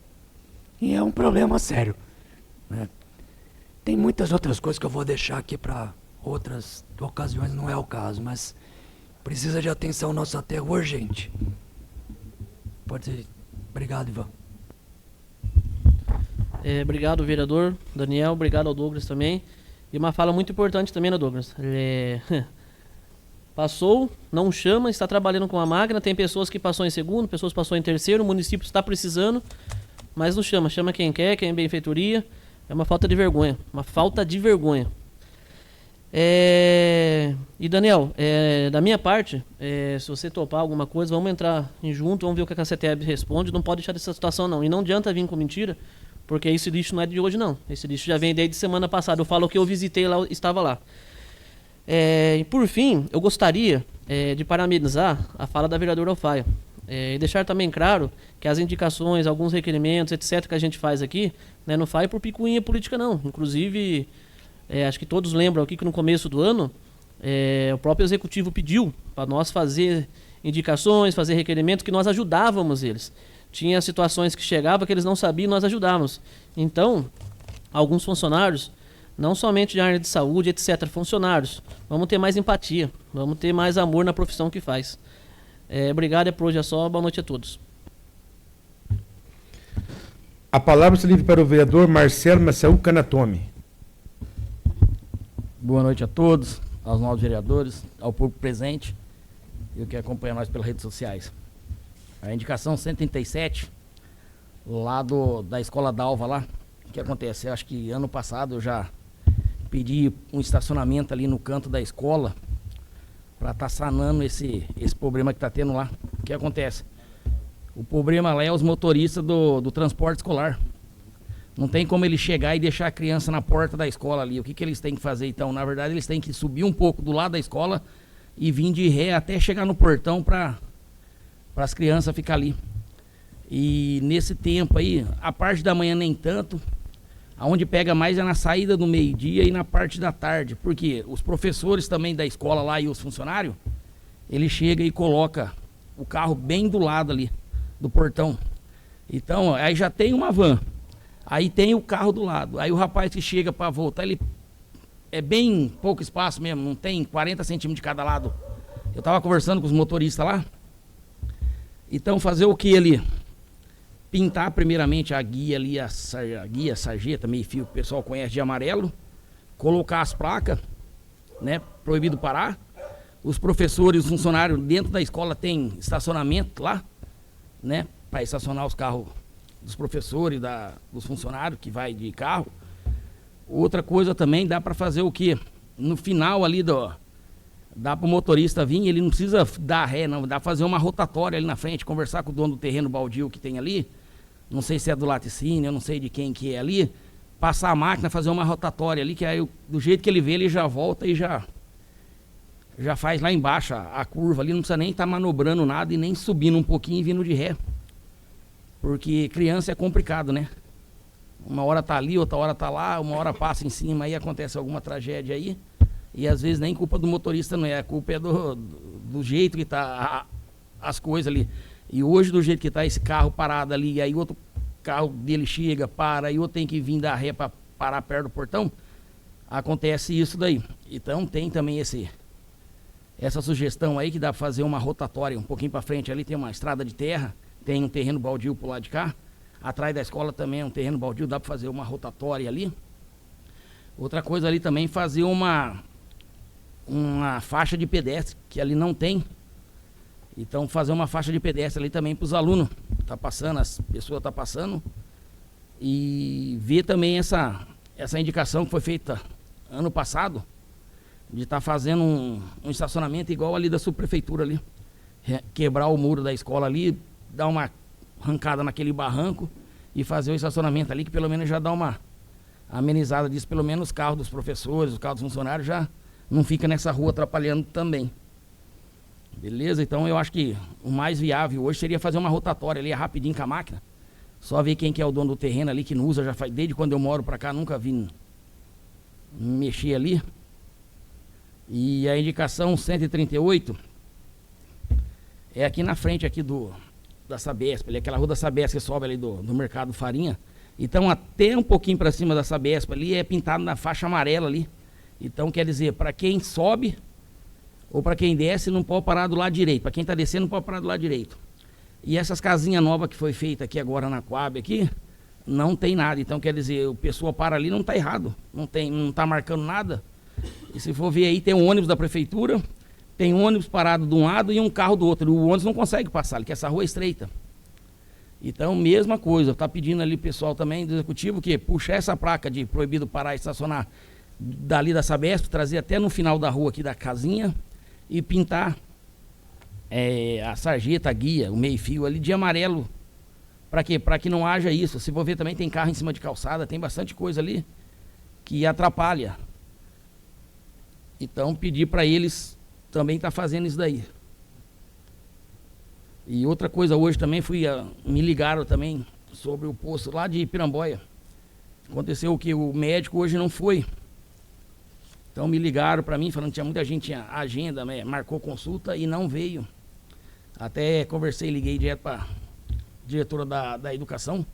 é um problema sério, né? Tem muitas outras coisas que eu vou deixar aqui para outras ocasiões, não é o caso, mas precisa de atenção nosso aterro urgente. Pode ser. Obrigado, Ivan. Obrigado, vereador Daniel. Obrigado ao Douglas também. E uma fala muito importante também, né, Douglas? Passou, não chama, está trabalhando com a máquina. Tem pessoas que passou em segundo, pessoas que passou em terceiro. O município está precisando, mas não chama. Chama quem quer, quem é benfeitoria. É uma falta de vergonha. Uma falta de vergonha. E Daniel, da minha parte, se você topar alguma coisa, vamos entrar junto, vamos ver o que a CETESB responde. Não pode deixar dessa situação, não. E não adianta vir com mentira, porque esse lixo não é de hoje, não. Esse lixo já vem desde semana passada. Eu falo que eu visitei lá, estava lá. E por fim, eu gostaria de parabenizar a fala da vereadora Alfaia. E deixar também claro que as indicações, alguns requerimentos, etc., que a gente faz aqui, né, não faz por picuinha política, não. Inclusive, acho que todos lembram aqui que no começo do ano, o próprio executivo pediu para nós fazer indicações, fazer requerimentos, que nós ajudávamos eles. Tinha situações que chegavam que eles não sabiam e nós ajudávamos. Então, alguns funcionários, não somente de área de saúde, etc., funcionários, vamos ter mais empatia, vamos ter mais amor na profissão que faz. Obrigado, por hoje é só. Boa noite a todos. A palavra se livre para o vereador Marcelo Massaú Canatome. Boa noite a todos, aos novos vereadores, ao público presente e o que acompanha nós pelas redes sociais. A indicação 137, lá da Escola Dalva lá, o que acontece? Eu acho que ano passado eu já pedi um estacionamento ali no canto da escola para estar sanando esse problema que está tendo lá. O que acontece? O problema lá é os motoristas do transporte escolar. Não tem como ele chegar e deixar a criança na porta da escola ali. O que eles têm que fazer então? Na verdade, eles têm que subir um pouco do lado da escola e vir de ré até chegar no portão para as crianças ficar ali. E nesse tempo aí, a parte da manhã nem tanto, aonde pega mais é na saída do meio-dia e na parte da tarde, porque os professores também da escola lá e os funcionários, ele chega e coloca o carro bem do lado ali, do portão. Então, aí já tem uma van, aí tem o carro do lado, aí o rapaz que chega para voltar, ele é bem pouco espaço mesmo, não tem 40 centímetros de cada lado. Eu estava conversando com os motoristas lá, então fazer o que ali? Pintar primeiramente a guia ali, a guia, sarjeta, meio fio, que o pessoal conhece de amarelo, colocar as placas, né, proibido parar. Os professores, os funcionários dentro da escola tem estacionamento lá, né, para estacionar os carros dos professores, dos funcionários que vai de carro. Outra coisa também, dá para fazer o quê? No final ali dá para o motorista vir, ele não precisa dar ré, não, dá para fazer uma rotatória ali na frente, conversar com o dono do terreno baldio que tem ali, não sei se é do laticínio, eu não sei de quem que é ali, passar a máquina, fazer uma rotatória ali, que aí do jeito que ele vê, ele já volta e já faz lá embaixo a curva ali, não precisa nem estar manobrando nada e nem subindo um pouquinho e vindo de ré. Porque criança é complicado, né? Uma hora tá ali, outra hora tá lá, uma hora passa em cima, aí acontece alguma tragédia aí. E às vezes nem culpa do motorista não é, a culpa é do jeito que tá as coisas ali. E hoje do jeito que tá esse carro parado ali, e aí outro carro dele chega, para, e outro tem que vir dar ré para parar perto do portão, acontece isso daí. Então tem também essa sugestão aí que dá para fazer uma rotatória um pouquinho para frente ali, tem uma estrada de terra, tem um terreno baldio pro lado de cá, atrás da escola também é um terreno baldio, dá para fazer uma rotatória ali. Outra coisa ali também, fazer uma faixa de pedestre, que ali não tem. Então fazer uma faixa de pedestre ali também para os alunos, tá passando, as pessoas tá passando. E ver também essa indicação que foi feita ano passado, de estar fazendo um estacionamento igual ali da subprefeitura ali. Quebrar o muro da escola ali, dar uma arrancada naquele barranco e fazer o estacionamento ali, que pelo menos já dá uma amenizada disso, pelo menos os carros dos professores, os carros dos funcionários já não fica nessa rua atrapalhando também. Beleza? Então eu acho que o mais viável hoje seria fazer uma rotatória ali rapidinho com a máquina. Só ver quem que é o dono do terreno ali, que não usa, já faz, desde quando eu moro pra cá, nunca vi mexer ali. E a indicação 138 é aqui na frente aqui da Sabesp, ali, aquela rua da Sabesp que sobe ali do Mercado Farinha. Então até um pouquinho para cima da Sabesp ali é pintado na faixa amarela ali. Então quer dizer, para quem sobe ou para quem desce não pode parar do lado direito. Para quem está descendo não pode parar do lado direito. E essas casinhas novas que foi feita aqui agora na Coab aqui, não tem nada. Então quer dizer, o pessoal para ali, não está errado. Não está marcando nada. E se for ver aí, tem um ônibus da prefeitura, tem um ônibus parado de um lado e um carro do outro. O ônibus não consegue passar, porque essa rua é estreita. Então, mesma coisa, está pedindo ali o pessoal também do executivo que puxar essa placa de proibido parar e estacionar dali da Sabesp, trazer até no final da rua aqui da casinha e pintar a sarjeta, a guia, o meio-fio ali de amarelo. Para quê? Para que não haja isso. Se for ver também tem carro em cima de calçada, tem bastante coisa ali que atrapalha. Então pedir para eles também estar fazendo isso daí. E outra coisa hoje também me ligaram também sobre o posto lá de Piramboia. Aconteceu o que o médico hoje não foi. Então me ligaram para mim falando que tinha muita gente, tinha agenda, né, marcou consulta e não veio. Até conversei, liguei direto para a diretora da educação,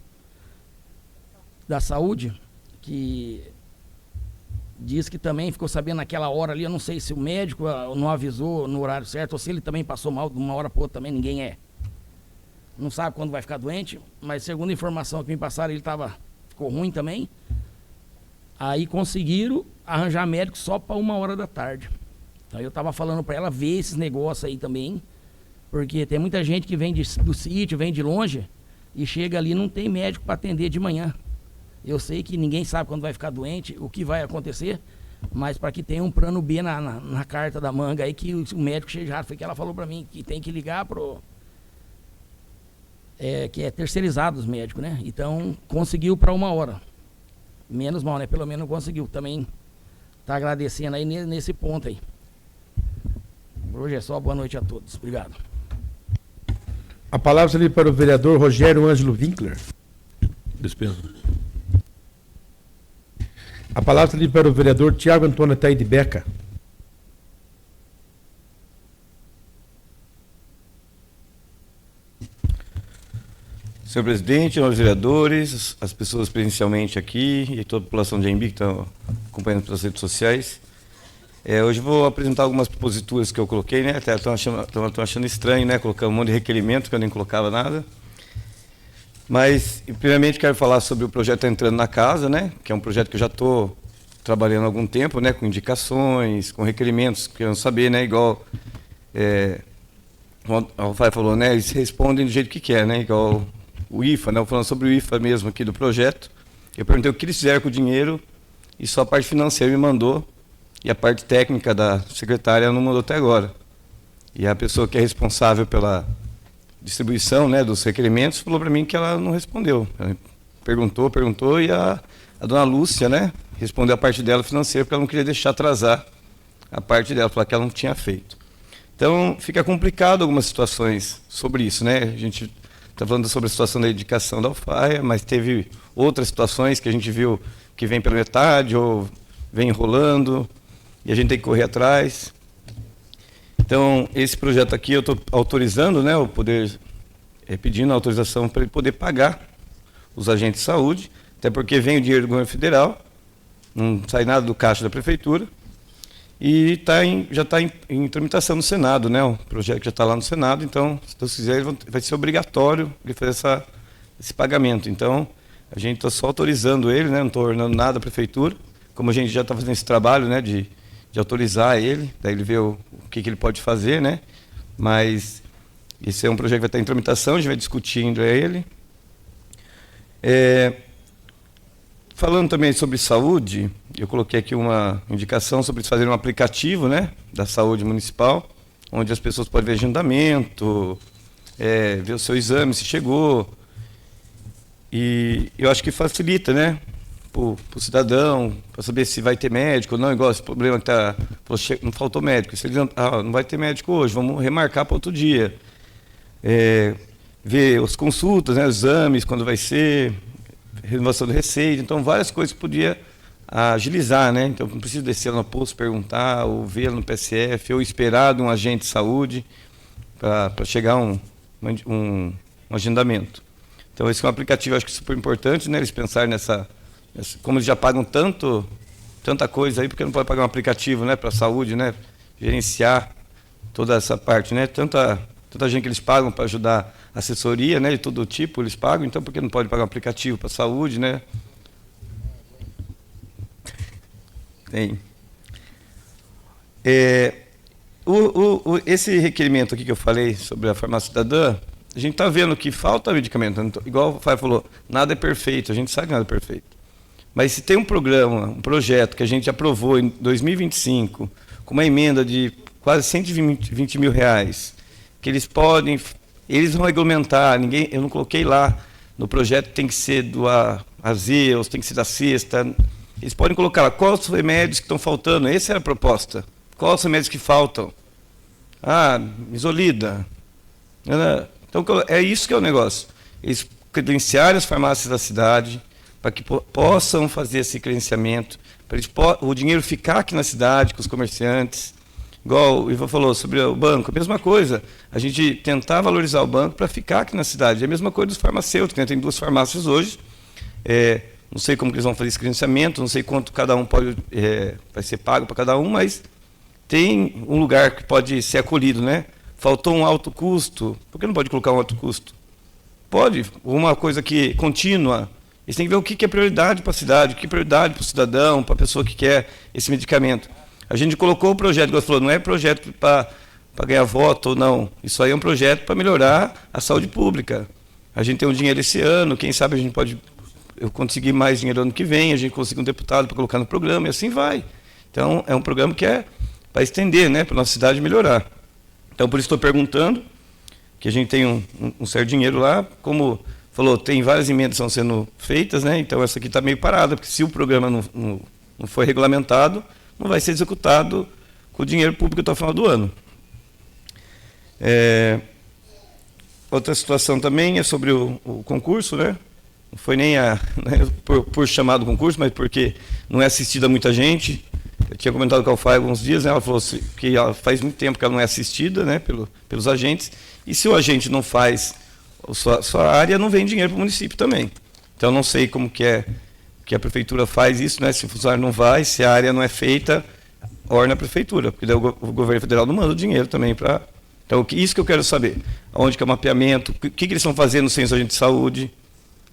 da saúde, que diz que também ficou sabendo naquela hora ali, eu não sei se o médico não avisou no horário certo, ou se ele também passou mal de uma hora para outra também, ninguém não sabe quando vai ficar doente, mas segundo a informação que me passaram, ele ficou ruim também. Aí conseguiram arranjar médico só para 1h da tarde. Então eu estava falando para ela ver esses negócios aí também, Porque tem muita gente que vem do sítio, vem de longe, e chega ali e não tem médico para atender de manhã. Eu sei que ninguém sabe quando vai ficar doente, o que vai acontecer, mas para que tenha um plano B na carta da manga aí, que o médico chegue rápido. Foi que ela falou para mim, que tem que ligar pro... que é terceirizado os médicos, né? Então, conseguiu para 1 hora. Menos mal, né? Pelo menos conseguiu. Também tá agradecendo aí nesse ponto aí. Hoje é só, boa noite a todos. Obrigado. A palavra está ali para o vereador Rogério Ângelo Winkler. Dispensa. A palavra está ali para o vereador Tiago Antônio Taide Beca. Senhor presidente, nós vereadores, as pessoas presencialmente aqui e toda a população de Anhembi que estão acompanhando pelas redes sociais. Hoje eu vou apresentar algumas proposituras que eu coloquei, né? Até estão achando estranho, né? Colocar um monte de requerimento que eu nem colocava nada. Mas, primeiramente, quero falar sobre o projeto Entrando na Casa, né? Que é um projeto que eu já estou trabalhando há algum tempo, né? Com indicações, com requerimentos, querendo saber, né? Igual o Rafael falou, né? Eles respondem do jeito que quer, né? Igual o IFA, né? Falando sobre o IFA mesmo aqui do projeto. Eu perguntei o que eles fizeram com o dinheiro e só a parte financeira me mandou. E a parte técnica da secretária não mandou até agora. E a pessoa que é responsável pela distribuição, né, dos requerimentos falou para mim que ela não respondeu. Ela perguntou e a dona Lúcia, né, respondeu a parte dela financeira porque ela não queria deixar atrasar a parte dela, falar que ela não tinha feito. Então, fica complicado algumas situações sobre isso, né? A gente está falando sobre a situação da indicação da Alfaia, mas teve outras situações que a gente viu que vem pela metade ou vem enrolando. E a gente tem que correr atrás. Então, esse projeto aqui eu estou autorizando, né, o poder, pedindo a autorização para ele poder pagar os agentes de saúde, até porque vem o dinheiro do governo federal, não sai nada do caixa da prefeitura, e já está em tramitação no Senado, né, o projeto que já está lá no Senado, então, se Deus quiser, vai ser obrigatório ele fazer esse pagamento. Então, a gente está só autorizando ele, né, não estou ordenando nada à prefeitura, como a gente já está fazendo esse trabalho, né, de autorizar ele, daí ele vê o que ele pode fazer, né? Mas esse é um projeto que vai estar em tramitação, a gente vai discutindo ele. Falando também sobre saúde, eu coloquei aqui uma indicação sobre eles fazerem um aplicativo, né, da saúde municipal, onde as pessoas podem ver agendamento, ver o seu exame, se chegou. E eu acho que facilita, né? Para o cidadão, para saber se vai ter médico ou não, igual esse problema que não faltou médico. Se eles não vai ter médico hoje, vamos remarcar para outro dia. Ver as consultas, né, os exames, quando vai ser, renovação de receita, então várias coisas que podia agilizar, né? Então não precisa descer lá no posto, perguntar, ou ver no PSF, ou esperar de um agente de saúde para chegar um agendamento. Então esse é um aplicativo, acho que super importante, né? Eles pensarem como eles já pagam tanta coisa aí, porque não pode pagar um aplicativo, né, para a saúde, né, gerenciar toda essa parte, né, tanta gente que eles pagam para ajudar a assessoria, né, de todo tipo eles pagam, então por que não pode pagar um aplicativo para a saúde, né? Tem. Esse requerimento aqui que eu falei sobre a farmácia cidadã, a gente está vendo que falta medicamento, igual o Fábio falou, nada é perfeito, a gente sabe que nada é perfeito. Mas se tem um projeto que a gente aprovou em 2025, com uma emenda de quase 120 mil reais, que eles vão regulamentar, eu não coloquei lá, no projeto tem que ser do Azeus, tem que ser da Sexta, eles podem colocar lá, quais os remédios que estão faltando, essa era a proposta, quais os remédios que faltam? Isolida. Então, é isso que é o negócio, eles credenciarem as farmácias da cidade, para que possam fazer esse credenciamento, para o dinheiro ficar aqui na cidade, com os comerciantes. Igual o Ivan falou sobre o banco, a mesma coisa. A gente tentar valorizar o banco para ficar aqui na cidade. É a mesma coisa dos farmacêuticos, né? Tem 2 farmácias hoje. Não sei como que eles vão fazer esse credenciamento, não sei quanto cada um vai ser pago para cada um, mas tem um lugar que pode ser acolhido, né? Faltou um alto custo, por que não pode colocar um alto custo? Pode, uma coisa que contínua. Eles têm que ver o que é prioridade para a cidade, o que é prioridade para o cidadão, para a pessoa que quer esse medicamento. A gente colocou o projeto, como você falou, não é projeto para para ganhar voto ou não. Isso aí é um projeto para melhorar a saúde pública. A gente tem um dinheiro esse ano, quem sabe a gente pode eu conseguir mais dinheiro ano que vem, a gente conseguir um deputado para colocar no programa, e assim vai. Então, é um programa que é para estender, né, para a nossa cidade melhorar. Então, por isso estou perguntando, que a gente tem um certo dinheiro lá, como falou, tem várias emendas que estão sendo feitas, né, então essa aqui está meio parada, porque se o programa não for regulamentado, não vai ser executado com o dinheiro público até o final do ano. Outra situação também é sobre o concurso, né? Não foi nem por chamar do concurso, mas porque não é assistida muita gente. Eu tinha comentado com a Alfaia alguns dias, né? Ela falou que faz muito tempo que ela não é assistida, né? Pelos agentes. E se o agente não faz sua área, não vem dinheiro para o município também. Então, não sei como que a prefeitura faz isso, né? Se o funcionário não vai, se a área não é feita, orna a prefeitura, porque daí o governo federal não manda o dinheiro também para... Então, isso que eu quero saber. Onde que é o mapeamento, o que eles estão fazendo sem os agentes de saúde,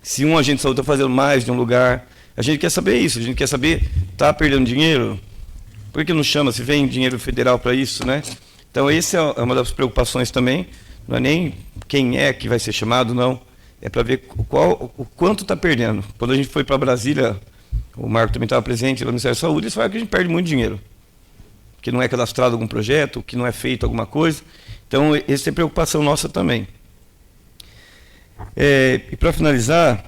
se um agente de saúde está fazendo mais de um lugar. A gente quer saber isso, a gente quer saber, está perdendo dinheiro? Por que não chama, se vem dinheiro federal para isso, né? Então, essa é uma das preocupações também, não é nem quem é que vai ser chamado, não. É para ver o quanto está perdendo. Quando a gente foi para Brasília, o Marco também estava presente no Ministério da Saúde, eles falaram que a gente perde muito dinheiro, que não é cadastrado algum projeto, que não é feito alguma coisa. Então, essa é preocupação nossa também. E para finalizar,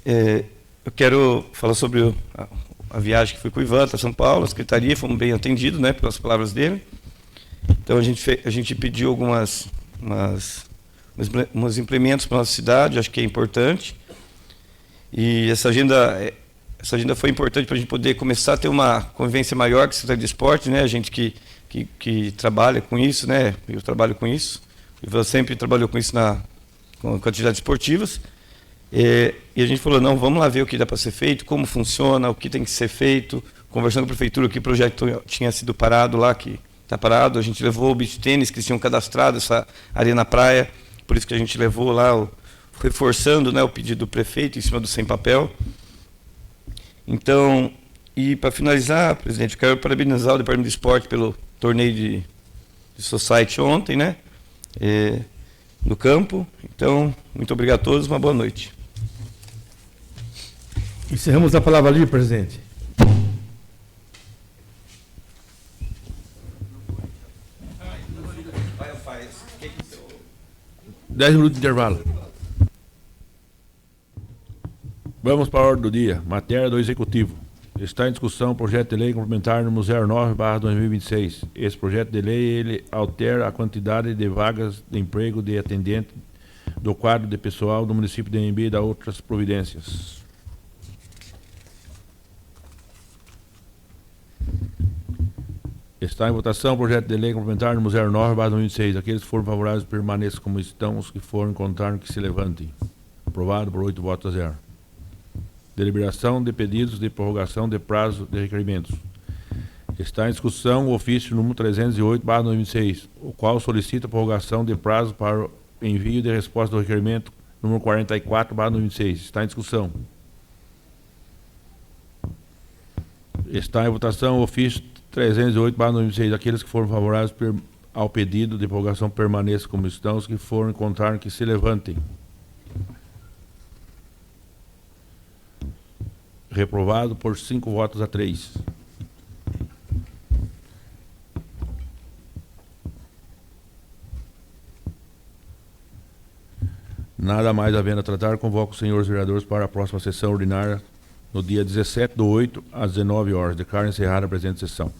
eu quero falar sobre a viagem que fui com o Ivan para São Paulo, a secretaria, fomos bem atendidos, né, pelas palavras dele. Então, a gente pediu uns implementos para a nossa cidade, acho que é importante. E essa agenda foi importante para a gente poder começar a ter uma convivência maior com a Secretaria de Esporte, né, a gente que trabalha com isso, né? Eu trabalho com isso. O Ivan sempre trabalhou com isso com atividades esportivas. E a gente falou, não, vamos lá ver o que dá para ser feito, como funciona, o que tem que ser feito. Conversando com a prefeitura, que projeto tinha sido parado lá, que está parado. A gente levou o beach tênis, que eles tinham cadastrado essa areia na praia. Por isso que a gente levou lá, reforçando, né, o pedido do prefeito em cima do sem papel. Então, e para finalizar, presidente, eu quero parabenizar o Departamento de Esporte pelo torneio de society ontem, né? No campo. Então, muito obrigado a todos, uma boa noite. Encerramos a palavra ali, presidente. Dez minutos de intervalo. Vamos para a ordem do dia. Matéria do Executivo. Está em discussão o projeto de lei complementar número 09/2026. Esse projeto de lei ele altera a quantidade de vagas de emprego de atendente do quadro de pessoal do município de Anhembi e da outras providências. Está em votação o projeto de lei complementar número 09/2026. Aqueles que foram favoráveis permaneçam como estão, os que forem contrários que se levantem. Aprovado por 8 votos a 0. Deliberação de pedidos de prorrogação de prazo de requerimentos. Está em discussão o ofício número 308/2026, o qual solicita prorrogação de prazo para o envio de resposta do requerimento número 44/2026. Está em discussão. Está em votação o ofício 308/2026. Aqueles que foram favoráveis ao pedido de prorrogação permaneçam como estão, os que forem contrários que se levantem. Reprovado por 5 votos a 3. Nada mais havendo a tratar, convoco os senhores vereadores para a próxima sessão ordinária no dia 17/8, às 19 horas. Declaro encerrada a presente sessão.